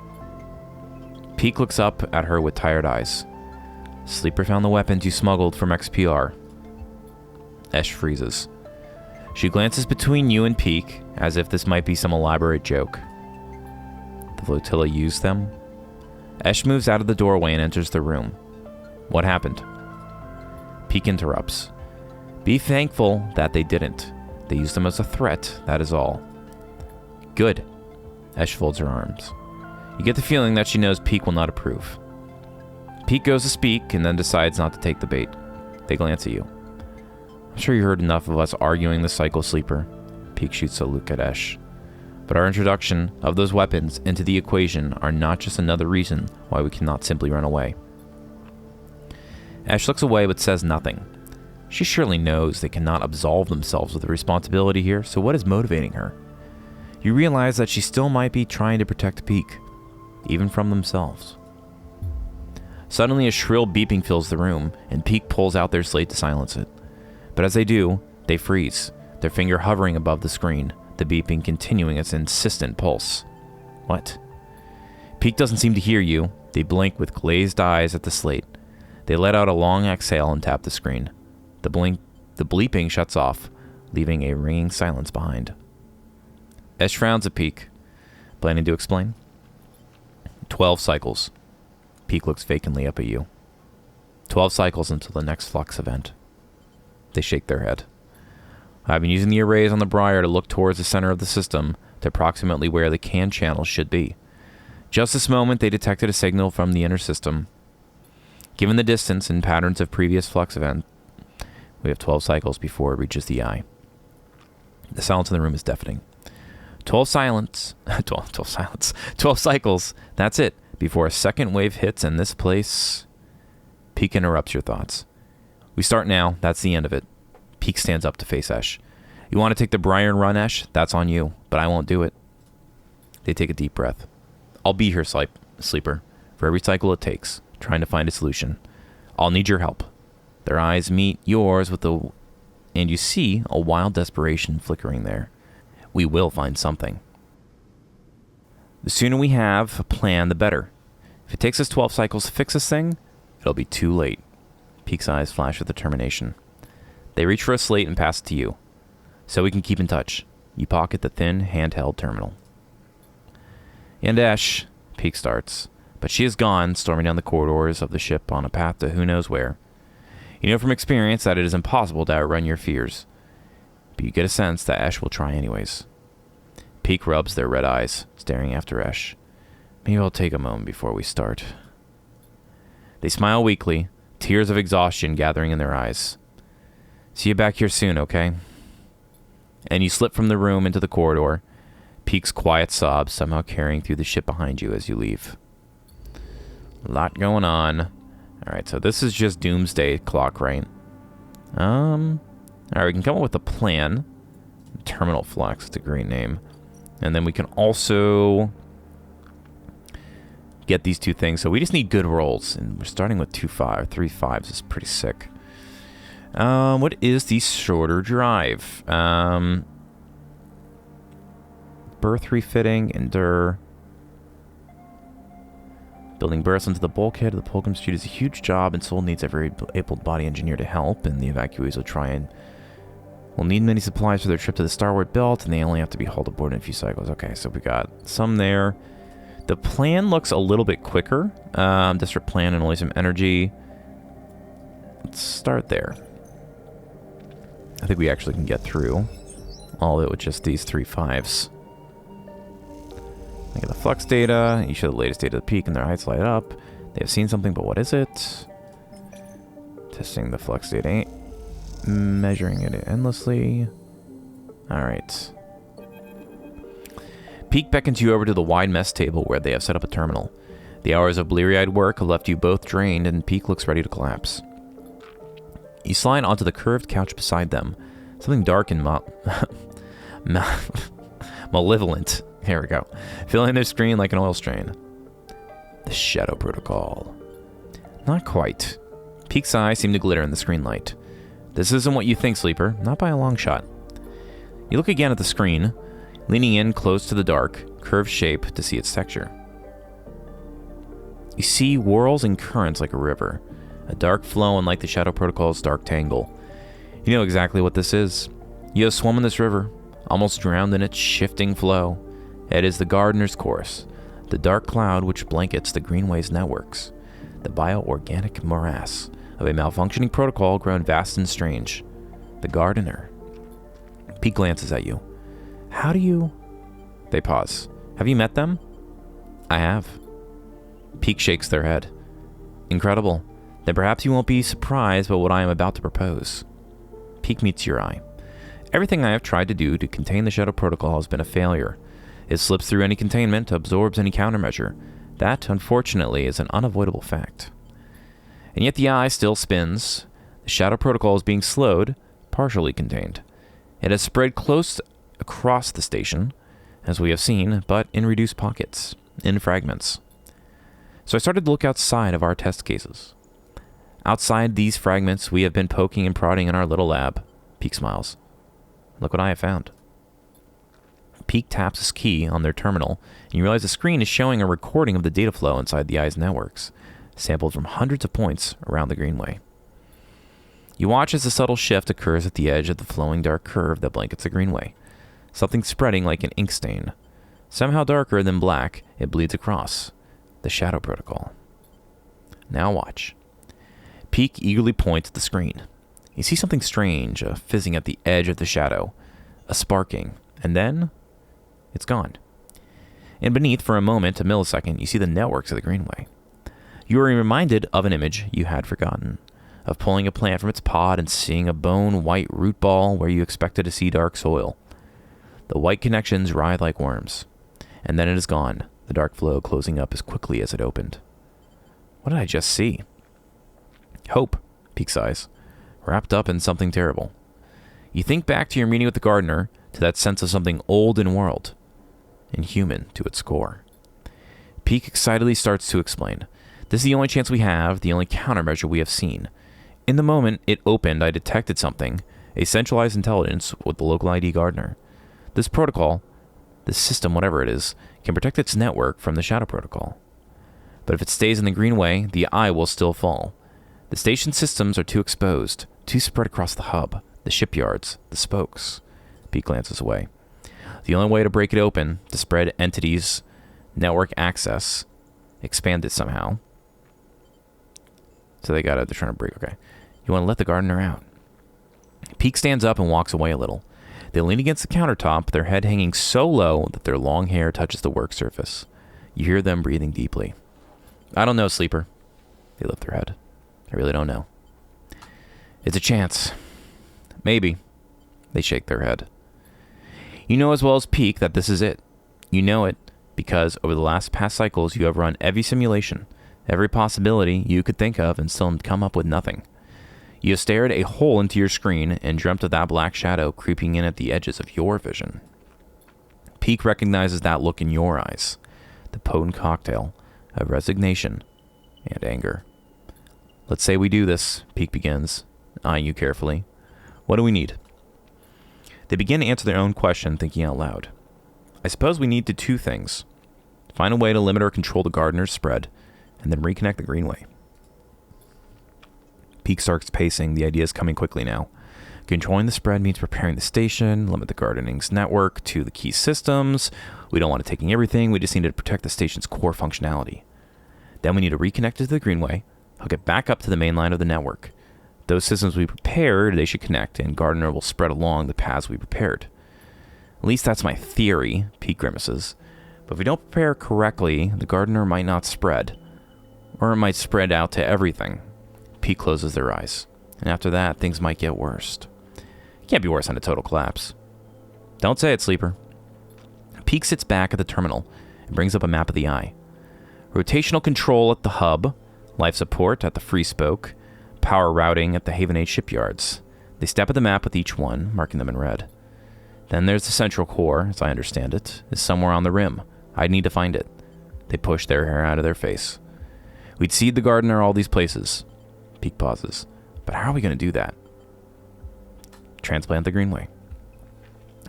Speaker 1: Peak looks up at her with tired eyes. Sleeper found the weapons you smuggled from XPR. Ash freezes. She glances between you and Peak, as if this might be some elaborate joke. The flotilla used them? Ash moves out of the doorway and enters the room. What happened? Peak interrupts. Be thankful that they didn't. They used them as a threat, that is all. Good. Ash folds her arms. You get the feeling that she knows Peak will not approve. Peak goes to speak and then decides not to take the bait. They glance at you. I'm sure you heard enough of us arguing the cycle, Sleeper. Peak shoots a look at Ash. But our introduction of those weapons into the equation are not just another reason why we cannot simply run away. Ash looks away but says nothing. She surely knows they cannot absolve themselves of the responsibility here, so what is motivating her? You realize that she still might be trying to protect Peak, even from themselves. Suddenly a shrill beeping fills the room, and Peak pulls out their slate to silence it. But as they do, they freeze, their finger hovering above the screen, the beeping continuing its insistent pulse. What? Peak doesn't seem to hear you. They blink with glazed eyes at the slate. They let out a long exhale and tap the screen. The bleeping shuts off, leaving a ringing silence behind. Ash frowns at Peak. Planning to explain? 12 cycles. Peak looks vacantly up at you. 12 cycles until the next flux event. They shake their head. I've been using the arrays on the Briar to look towards the center of the system to approximately where the CAN channels should be. Just this moment, they detected a signal from the inner system. Given the distance and patterns of previous flux events, we have 12 cycles before it reaches the eye. The silence in the room is deafening. 12 cycles. 12 cycles. That's it. Before a second wave hits and this place... Peak interrupts your thoughts. We start now. That's the end of it. Peak stands up to face Ash. You want to take the Briar and run, Ash? That's on you, but I won't do it. They take a deep breath. I'll be here, Sleeper, for every cycle it takes, trying to find a solution. I'll need your help. Their eyes meet yours and you see a wild desperation flickering there. We will find something. The sooner we have a plan, the better. If it takes us 12 cycles to fix this thing, it'll be too late. Peak's eyes flash with determination. They reach for a slate and pass it to you, so we can keep in touch. You pocket the thin, handheld terminal. And Ash, Peak starts, but she is gone, storming down the corridors of the ship on a path to who knows where. You know from experience that it is impossible to outrun your fears, but you get a sense that Ash will try anyways. Peak rubs their red eyes, staring after Ash. Maybe I'll take a moment before we start. They smile weakly, tears of exhaustion gathering in their eyes. See you back here soon, okay? And you slip from the room into the corridor, Peak's quiet sobs somehow carrying through the ship behind you as you leave. A lot going on. Alright, so this is just Doomsday Clock, right? Alright, we can come up with a plan. Terminal Flux, it's a great name. And then we can also get these two things. So we just need good rolls. And we're starting with 3 5s. It's pretty sick. What is the shorter drive? Berth refitting, endure. Building berths into the bulkhead of the Pilgrim Street is a huge job, and Sol needs every able-bodied engineer to help, and the evacuees will need many supplies for their trip to the Starward Belt, and they only have to be hauled aboard in a few cycles. Okay, so we got some there. The plan looks a little bit quicker. District plan and only some energy. Let's start there. I think we actually can get through all of it with just these 3 5s. Look at the flux data. You show the latest data of the peak and their eyes light up. They have seen something, but what is it? Testing the flux data. Measuring it endlessly. Alright. Peak beckons you over to the wide mess table where they have set up a terminal. The hours of bleary-eyed work have left you both drained, and Peak looks ready to collapse. You slide onto the curved couch beside them. Something dark and malevolent, here we go, filling their screen like an oil stain. The Shadow Protocol. Not quite. Peak's eyes seem to glitter in the screen light. This isn't what you think, Sleeper, not by a long shot. You look again at the screen, leaning in close to the dark, curved shape to see its texture. You see whirls and currents like a river, a dark flow unlike the Shadow Protocol's dark tangle. You know exactly what this is. You have swum in this river, almost drowned in its shifting flow. It is the Gardener's Course, the dark cloud which blankets the Greenway's networks, the bioorganic morass of a malfunctioning protocol grown vast and strange. The Gardener. Pete glances at you. How do you... They pause. Have you met them? I have. Peak shakes their head. Incredible. Then perhaps you won't be surprised by what I am about to propose. Peak meets your eye. Everything I have tried to do to contain the Shadow Protocol has been a failure. It slips through any containment, absorbs any countermeasure. That, unfortunately, is an unavoidable fact. And yet the eye still spins. The Shadow Protocol is being slowed, partially contained. It has spread close across the station, as we have seen, but in reduced pockets, in fragments. So I started to look outside of our test cases. Outside these fragments, we have been poking and prodding in our little lab. Peak smiles. Look what I have found. Peak taps his key on their terminal, and you realize the screen is showing a recording of the data flow inside the eye's networks, sampled from hundreds of points around the Greenway. You watch as a subtle shift occurs at the edge of the flowing dark curve that blankets the Greenway. Something spreading like an ink stain. Somehow darker than black, it bleeds across. The Shadow Protocol. Now watch. Peak eagerly points at the screen. You see something strange, a fizzing at the edge of the shadow, a sparking, and then it's gone. And beneath, for a moment, a millisecond, you see the networks of the Greenway. You are reminded of an image you had forgotten, of pulling a plant from its pod and seeing a bone-white root ball where you expected to see dark soil. The white connections writhe like worms, and then it is gone, the dark flow closing up as quickly as it opened. What did I just see? Hope, Peak sighs, wrapped up in something terrible. You think back to your meeting with the Gardener, to that sense of something old in world, and human to its core. Peak excitedly starts to explain. This is the only chance we have, the only countermeasure we have seen. In the moment it opened, I detected something, a centralized intelligence with the local ID Gardener. This protocol, this system, whatever it is, can protect its network from the Shadow Protocol. But if it stays in the Greenway, the eye will still fall. The station systems are too exposed, too spread across the hub, the shipyards, the spokes. Pete glances away. The only way to break it open, to spread entities, network access, expand it somehow. So they're trying to break, okay. You want to let the Gardener out. Peak stands up and walks away a little. They lean against the countertop, their head hanging so low that their long hair touches the work surface. You hear them breathing deeply. I don't know, Sleeper. They lift their head. I really don't know. It's a chance. Maybe. They shake their head. You know as well as Peak that this is it. You know it because over the last past cycles you have run every simulation, every possibility you could think of and still come up with nothing. You have stared a hole into your screen and dreamt of that black shadow creeping in at the edges of your vision. Peak recognizes that look in your eyes, the potent cocktail of resignation and anger. Let's say we do this, Peak begins, eyeing you carefully. What do we need? They begin to answer their own question, thinking out loud. I suppose we need to two things. Find a way to limit or control the Gardener's spread, and then reconnect the Greenway. Peak starts pacing, the idea is coming quickly now. Controlling the spread means preparing the station, limit the Gardening's network to the key systems. We don't want it taking everything, we just need to protect the station's core functionality. Then we need to reconnect it to the Greenway, hook it back up to the main line of the network. Those systems we prepared, they should connect, and Gardener will spread along the paths we prepared. At least that's my theory, Pete grimaces. But if we don't prepare correctly, the Gardener might not spread. Or it might spread out to everything. Pete closes their eyes. And after that, things might get worse. It can't be worse than a total collapse. Don't say it, Sleeper. Peak sits back at the terminal and brings up a map of the eye. Rotational control at the hub, life support at the free spoke, power routing at the Haven Age shipyards. They step at the map with each one, marking them in red. Then there's the central core, as I understand it, is somewhere on the rim. I'd need to find it. They push their hair out of their face. We'd seed the gardener all these places. Peak pauses. But how are we going to do that? Transplant the Greenway.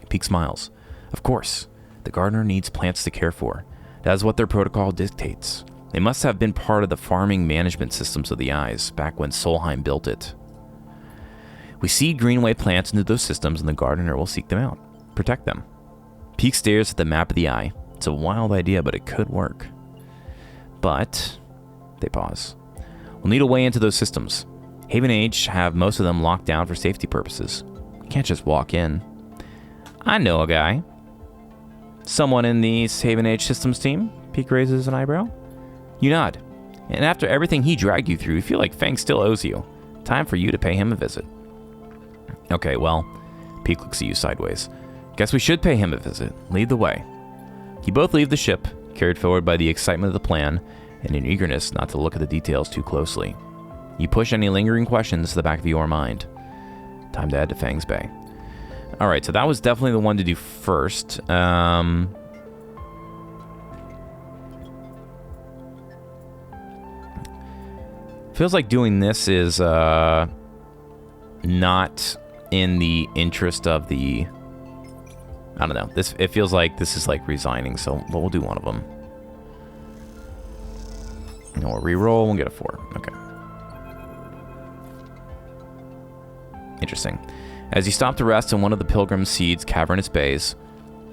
Speaker 1: Peak smiles. Of course. The gardener needs plants to care for. That is what their protocol dictates. They must have been part of the farming management systems of the Eyes, back when Solheim built it. We seed Greenway plants into those systems, and the gardener will seek them out. Protect them. Peak stares at the map of the eye. It's a wild idea, but it could work. But... They pause. We'll need a way into those systems. Haven Age have most of them locked down for safety purposes. We can't just walk in. I know a guy. Someone in the Haven Age systems team? Peak raises an eyebrow. You nod. And after everything he dragged you through, you feel like Fang still owes you. Time for you to pay him a visit. Okay, well, Peak looks at you sideways. Guess we should pay him a visit. Lead the way. You both leave the ship, carried forward by the excitement of the plan and an eagerness not to look at the details too closely. You push any lingering questions to the back of your mind. Time to head to Fang's Bay. Alright, so that was definitely the one to do first. Feels like doing this is not in the interest of the... I don't know. It feels like this is like resigning, so we'll do one of them. And we'll re-roll, we'll get a 4. Okay. Interesting. As you stop to rest in one of the Pilgrim Seed's cavernous bays,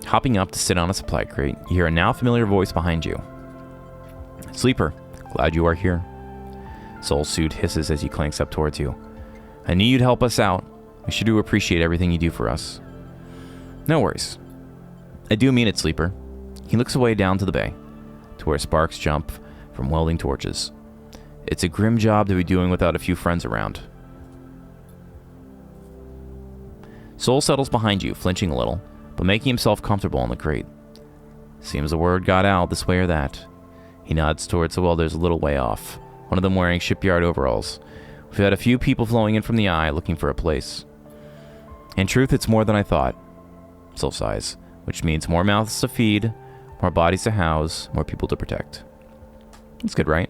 Speaker 1: hopping up to sit on a supply crate, you hear a now familiar voice behind you. Sleeper, glad you are here. Soul Suit hisses as he clanks up towards you. I knew you'd help us out. We sure do appreciate everything you do for us. No worries. I do mean it, Sleeper. He looks away down to the bay, to where sparks jump from welding torches. It's a grim job to be doing without a few friends around. Soul settles behind you, flinching a little, but making himself comfortable on the crate. Seems the word got out this way or that. He nods towards the welders a little way off, one of them wearing shipyard overalls. We've had a few people flowing in from the eye looking for a place. In truth, it's more than I thought. Soul sighs, which means more mouths to feed, more bodies to house, more people to protect. It's good, right?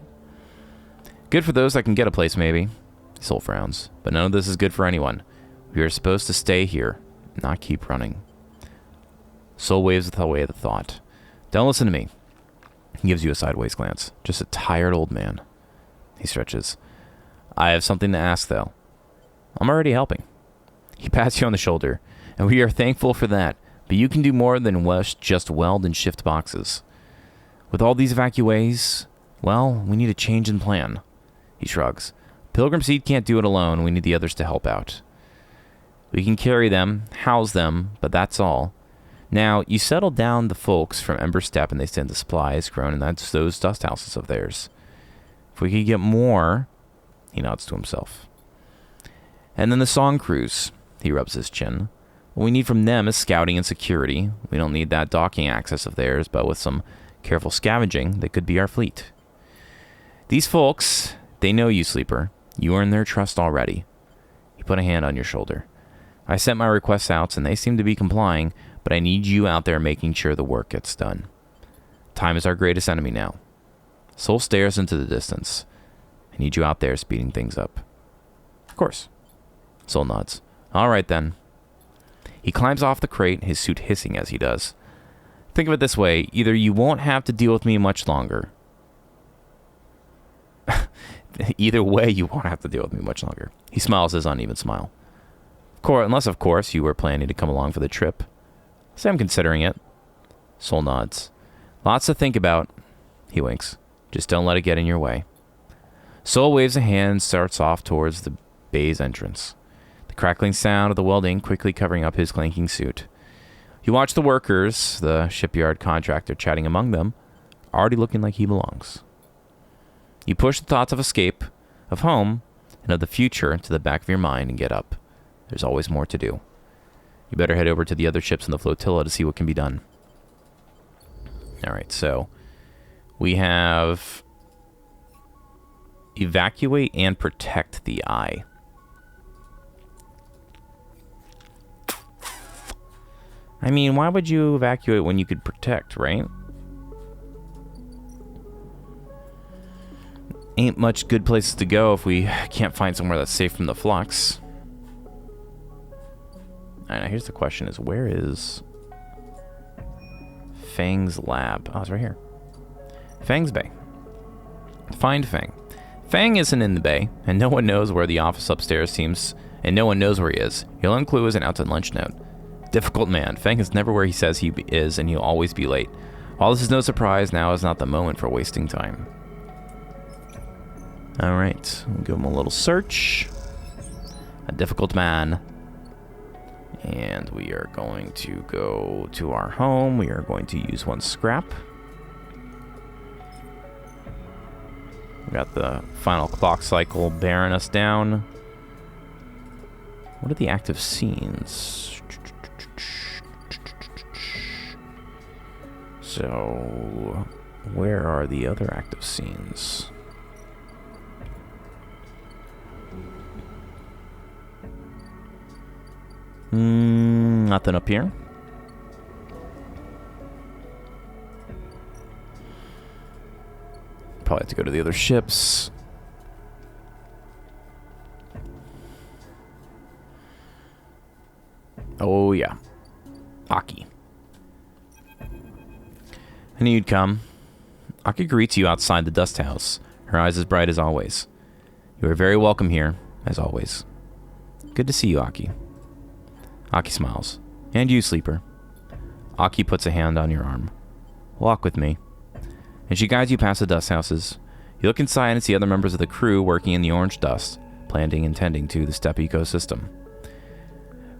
Speaker 1: Good for those that can get a place, maybe. Soul frowns, but none of this is good for anyone. We are supposed to stay here, not keep running. Soul waves away the thought. Don't listen to me. He gives you a sideways glance. Just a tired old man. He stretches. I have something to ask, though. I'm already helping. He pats you on the shoulder, and we are thankful for that, but you can do more than just weld and shift boxes. With all these evacuees, well, we need a change in plan. He shrugs. Pilgrim Seed can't do it alone. We need the others to help out. We can carry them, house them, but that's all. Now, you settle down the folks from Ember Step and they send the supplies grown in those dust houses of theirs. If we could get more... He nods to himself. And then the song crews. He rubs his chin. What we need from them is scouting and security. We don't need that docking access of theirs, but with some careful scavenging, they could be our fleet. These folks, they know you, Sleeper. You earned their trust already. He put a hand on your shoulder. I sent my requests out, and they seem to be complying, but I need you out there making sure the work gets done. Time is our greatest enemy now. Soul stares into the distance. I need you out there speeding things up. Of course. Soul nods. All right, then. He climbs off the crate, his suit hissing as he does. Think of it this way. Either you won't have to deal with me much longer. Either way, you won't have to deal with me much longer. He smiles his uneven smile. Unless, of course, you were planning to come along for the trip. Say I'm considering it. Soul nods. Lots to think about. He winks. Just don't let it get in your way. Soul waves a hand and starts off towards the bay's entrance. The crackling sound of the welding quickly covering up his clanking suit. You watch the workers, the shipyard contractor chatting among them, already looking like he belongs. You push the thoughts of escape, of home, and of the future to the back of your mind and get up. There's always more to do. You better head over to the other ships in the flotilla to see what can be done. All right, so we have evacuate and protect the eye. I mean, why would you evacuate when you could protect, right? Ain't much good places to go if we can't find somewhere that's safe from the flux. Alright, now here's the question is, where is Fang's lab? Oh, it's right here. Fang's bay. Find Fang. Fang isn't in the bay, and no one knows where the office upstairs seems, and no one knows where he is. Your lone clue is an outside lunch note. Difficult man. Fang is never where he says he is, and he'll always be late. While this is no surprise, now is not the moment for wasting time. Alright, we'll give him a little search. A difficult man. And we are going to go to our home. We are going to use one scrap. We got the final clock cycle bearing us down. What are the active scenes? So, where are the other active scenes? Nothing up here. Probably have to go to the other ships. Oh, yeah. Aki. I knew you'd come. Aki greets you outside the dust house, her eyes as bright as always. You are very welcome here, as always. Good to see you, Aki. Aki smiles. And you, Sleeper. Aki puts a hand on your arm. Walk with me. And she guides you past the dust houses. You look inside and see other members of the crew working in the orange dust, planting and tending to the steppe ecosystem.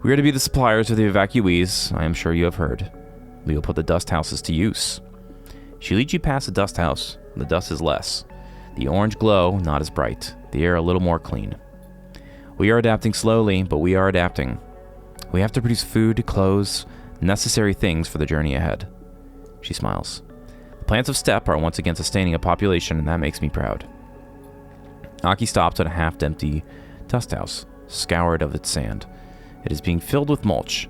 Speaker 1: We are to be the suppliers of the evacuees, I am sure you have heard. We will put the dust houses to use. She leads you past the dust house. The dust is less. The orange glow, not as bright. The air a little more clean. We are adapting slowly, but we are adapting. We have to produce food, clothes, necessary things for the journey ahead. She smiles. The plants of steppe are once again sustaining a population, and that makes me proud. Aki stops at a half-empty dust house, scoured of its sand. It is being filled with mulch.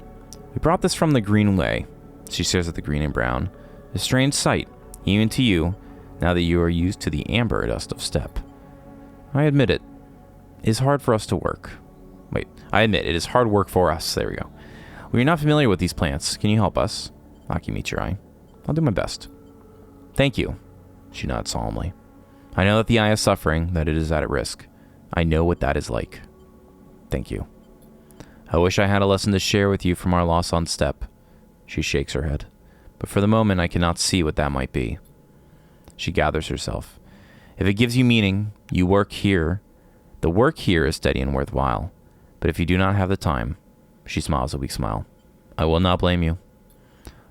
Speaker 1: We brought this from the Greenway. She stares at the green and brown. A strange sight, even to you, now that you are used to the amber dust of steppe. I admit it is hard for us to work. Wait, I admit it is hard work for us. There we go. We are not familiar with these plants. Can you help us? Aki meets your eye. I'll do my best. Thank you. She nods solemnly. I know that the eye is suffering, that it is at risk. I know what that is like. Thank you. I wish I had a lesson to share with you from our loss on steppe. She shakes her head. But for the moment, I cannot see what that might be. She gathers herself. If it gives you meaning, you work here. The work here is steady and worthwhile. But if you do not have the time, she smiles a weak smile. I will not blame you.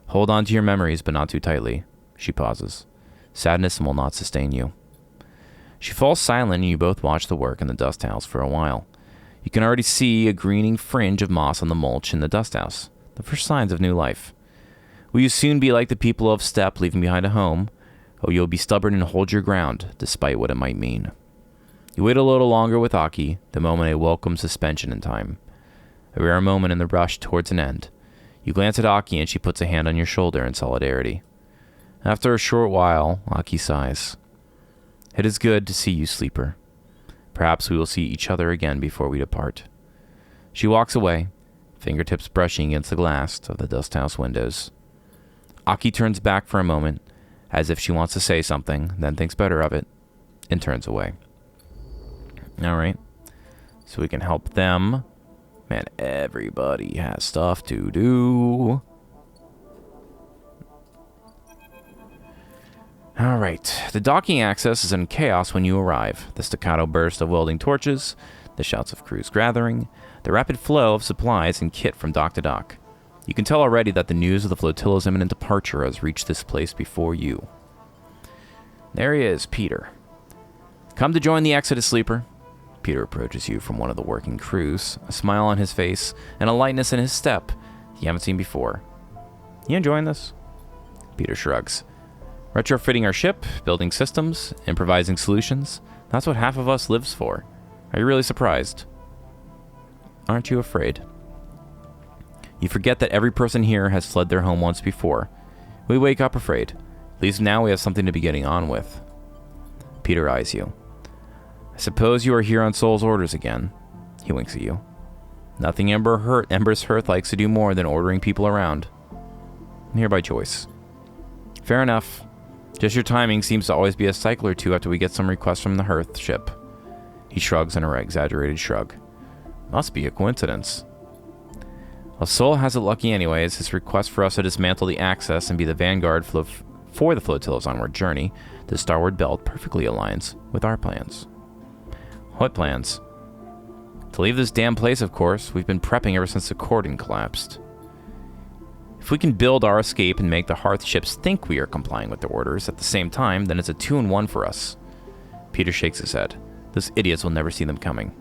Speaker 1: Hold on to your memories, but not too tightly. She pauses. Sadness will not sustain you. She falls silent, and you both watch the work in the dust house for a while. You can already see a greening fringe of moss on the mulch in the dust house, the first signs of new life. Will you soon be like the people of steppe leaving behind a home, or you'll be stubborn and hold your ground, despite what it might mean? You wait a little longer with Aki, the moment a welcome suspension in time. A rare moment in the rush towards an end. You glance at Aki and she puts a hand on your shoulder in solidarity. After a short while, Aki sighs. It is good to see you, Sleeper. Perhaps we will see each other again before we depart. She walks away, fingertips brushing against the glass of the dust house windows. Aki turns back for a moment, as if she wants to say something, then thinks better of it, and turns away. Alright, so we can help them. Man, everybody has stuff to do. Alright, the docking access is in chaos when you arrive. The staccato burst of welding torches, the shouts of crews gathering, the rapid flow of supplies and kit from dock to dock. You can tell already that the news of the flotilla's imminent departure has reached this place before you. There he is, Peter. Come to join the Exodus, Sleeper. Peter approaches you from one of the working crews, a smile on his face and a lightness in his step you haven't seen before. You enjoying this? Peter shrugs. Retrofitting our ship, building systems, improvising solutions. That's what half of us lives for. Are you really surprised? Aren't you afraid? You forget that every person here has fled their home once before. We wake up afraid. At least now we have something to be getting on with. Peter eyes you. I suppose you are here on Sol's orders again. He winks at you. Nothing Ember's Hearth likes to do more than ordering people around. I'm here by choice. Fair enough. Just your timing seems to always be a cycle or two after we get some requests from the Hearth ship. He shrugs in an exaggerated shrug. Must be a coincidence. Well, Sol has it lucky anyways. His request for us to dismantle the Axis and be the vanguard for the flotilla's onward journey to Starward Belt perfectly aligns with our plans. What plans? To leave this damn place, of course. We've been prepping ever since the cordon collapsed. If we can build our escape and make the Hearth ships think we are complying with the orders at the same time, then it's a 2-in-1 for us. Peter shakes his head. Those idiots will never see them coming.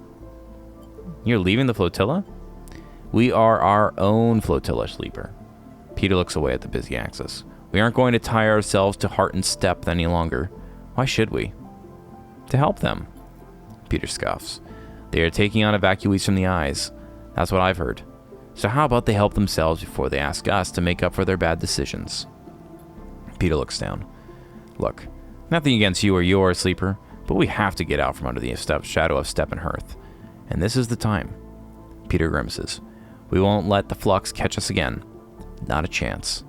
Speaker 1: You're leaving the flotilla? We are our own flotilla, Sleeper. Peter looks away at the busy Axis. We aren't going to tie ourselves to heart and step any longer. Why should we? To help them. Peter scoffs. They are taking on evacuees from the eyes. That's what I've heard. So how about they help themselves before they ask us to make up for their bad decisions? Peter looks down. Look, nothing against you or yours, Sleeper, but we have to get out from under the shadow of Steppenhearth. And this is the time. Peter grimaces. We won't let the flux catch us again. Not a chance.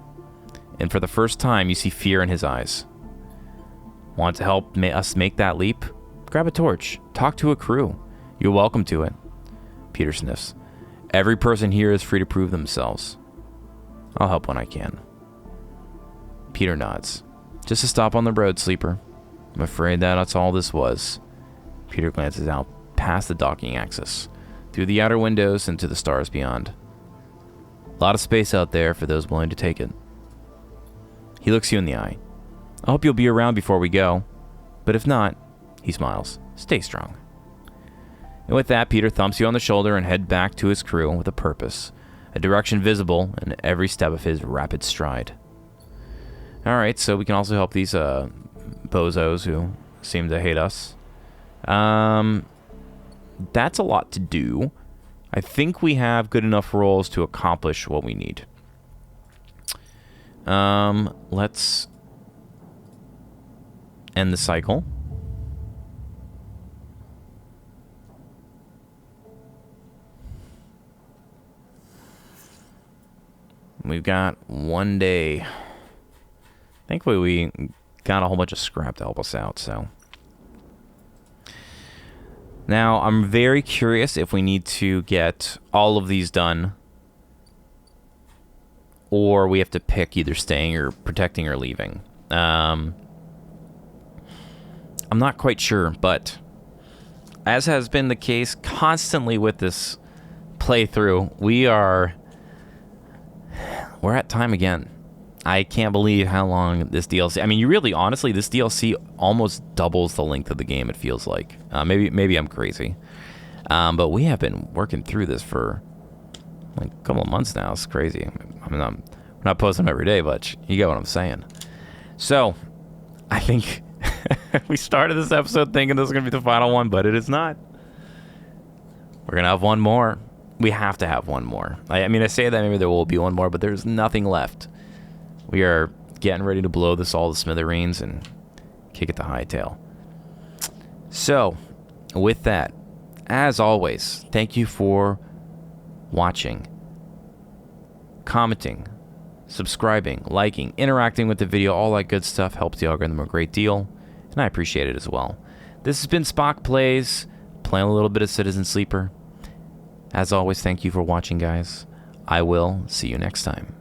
Speaker 1: And for the first time, you see fear in his eyes. Want to help us make that leap? Grab a torch. Talk to a crew. You're welcome to it. Peter sniffs. Every person here is free to prove themselves. I'll help when I can. Peter nods. Just a stop on the road, Sleeper. I'm afraid that's all this was. Peter glances out past the docking axis, through the outer windows into the stars beyond. A lot of space out there for those willing to take it. He looks you in the eye. I hope you'll be around before we go. But if not, he smiles. Stay strong. And with that, Peter thumps you on the shoulder and head back to his crew with a purpose, a direction visible in every step of his rapid stride. Alright, so we can also help these bozos who seem to hate us. That's a lot to do. I think we have good enough roles to accomplish what we need. Let's end the cycle. We've got 1 day. Thankfully, we got a whole bunch of scrap to help us out, so. Now, I'm very curious if we need to get all of these done, or we have to pick either staying or protecting or leaving. I'm not quite sure, but as has been the case constantly with this playthrough, we're at time again. I can't believe how long this DLC... I mean, you really, honestly, this DLC almost doubles the length of the game, it feels like. Maybe I'm crazy. But we have been working through this for like a couple of months now. It's crazy. I mean, I'm not posting them every day, but you get what I'm saying. So, I think we started this episode thinking this was going to be the final one, but it is not. We're going to have one more. We have to have one more. I mean, I say that maybe there will be one more, but there's nothing left. We are getting ready to blow this all to smithereens and kick it to hightail. So, with that, as always, thank you for watching, commenting, subscribing, liking, interacting with the video. All that good stuff helps the algorithm a great deal, and I appreciate it as well. This has been SpockPlays, playing a little bit of Citizen Sleeper. As always, thank you for watching, guys. I will see you next time.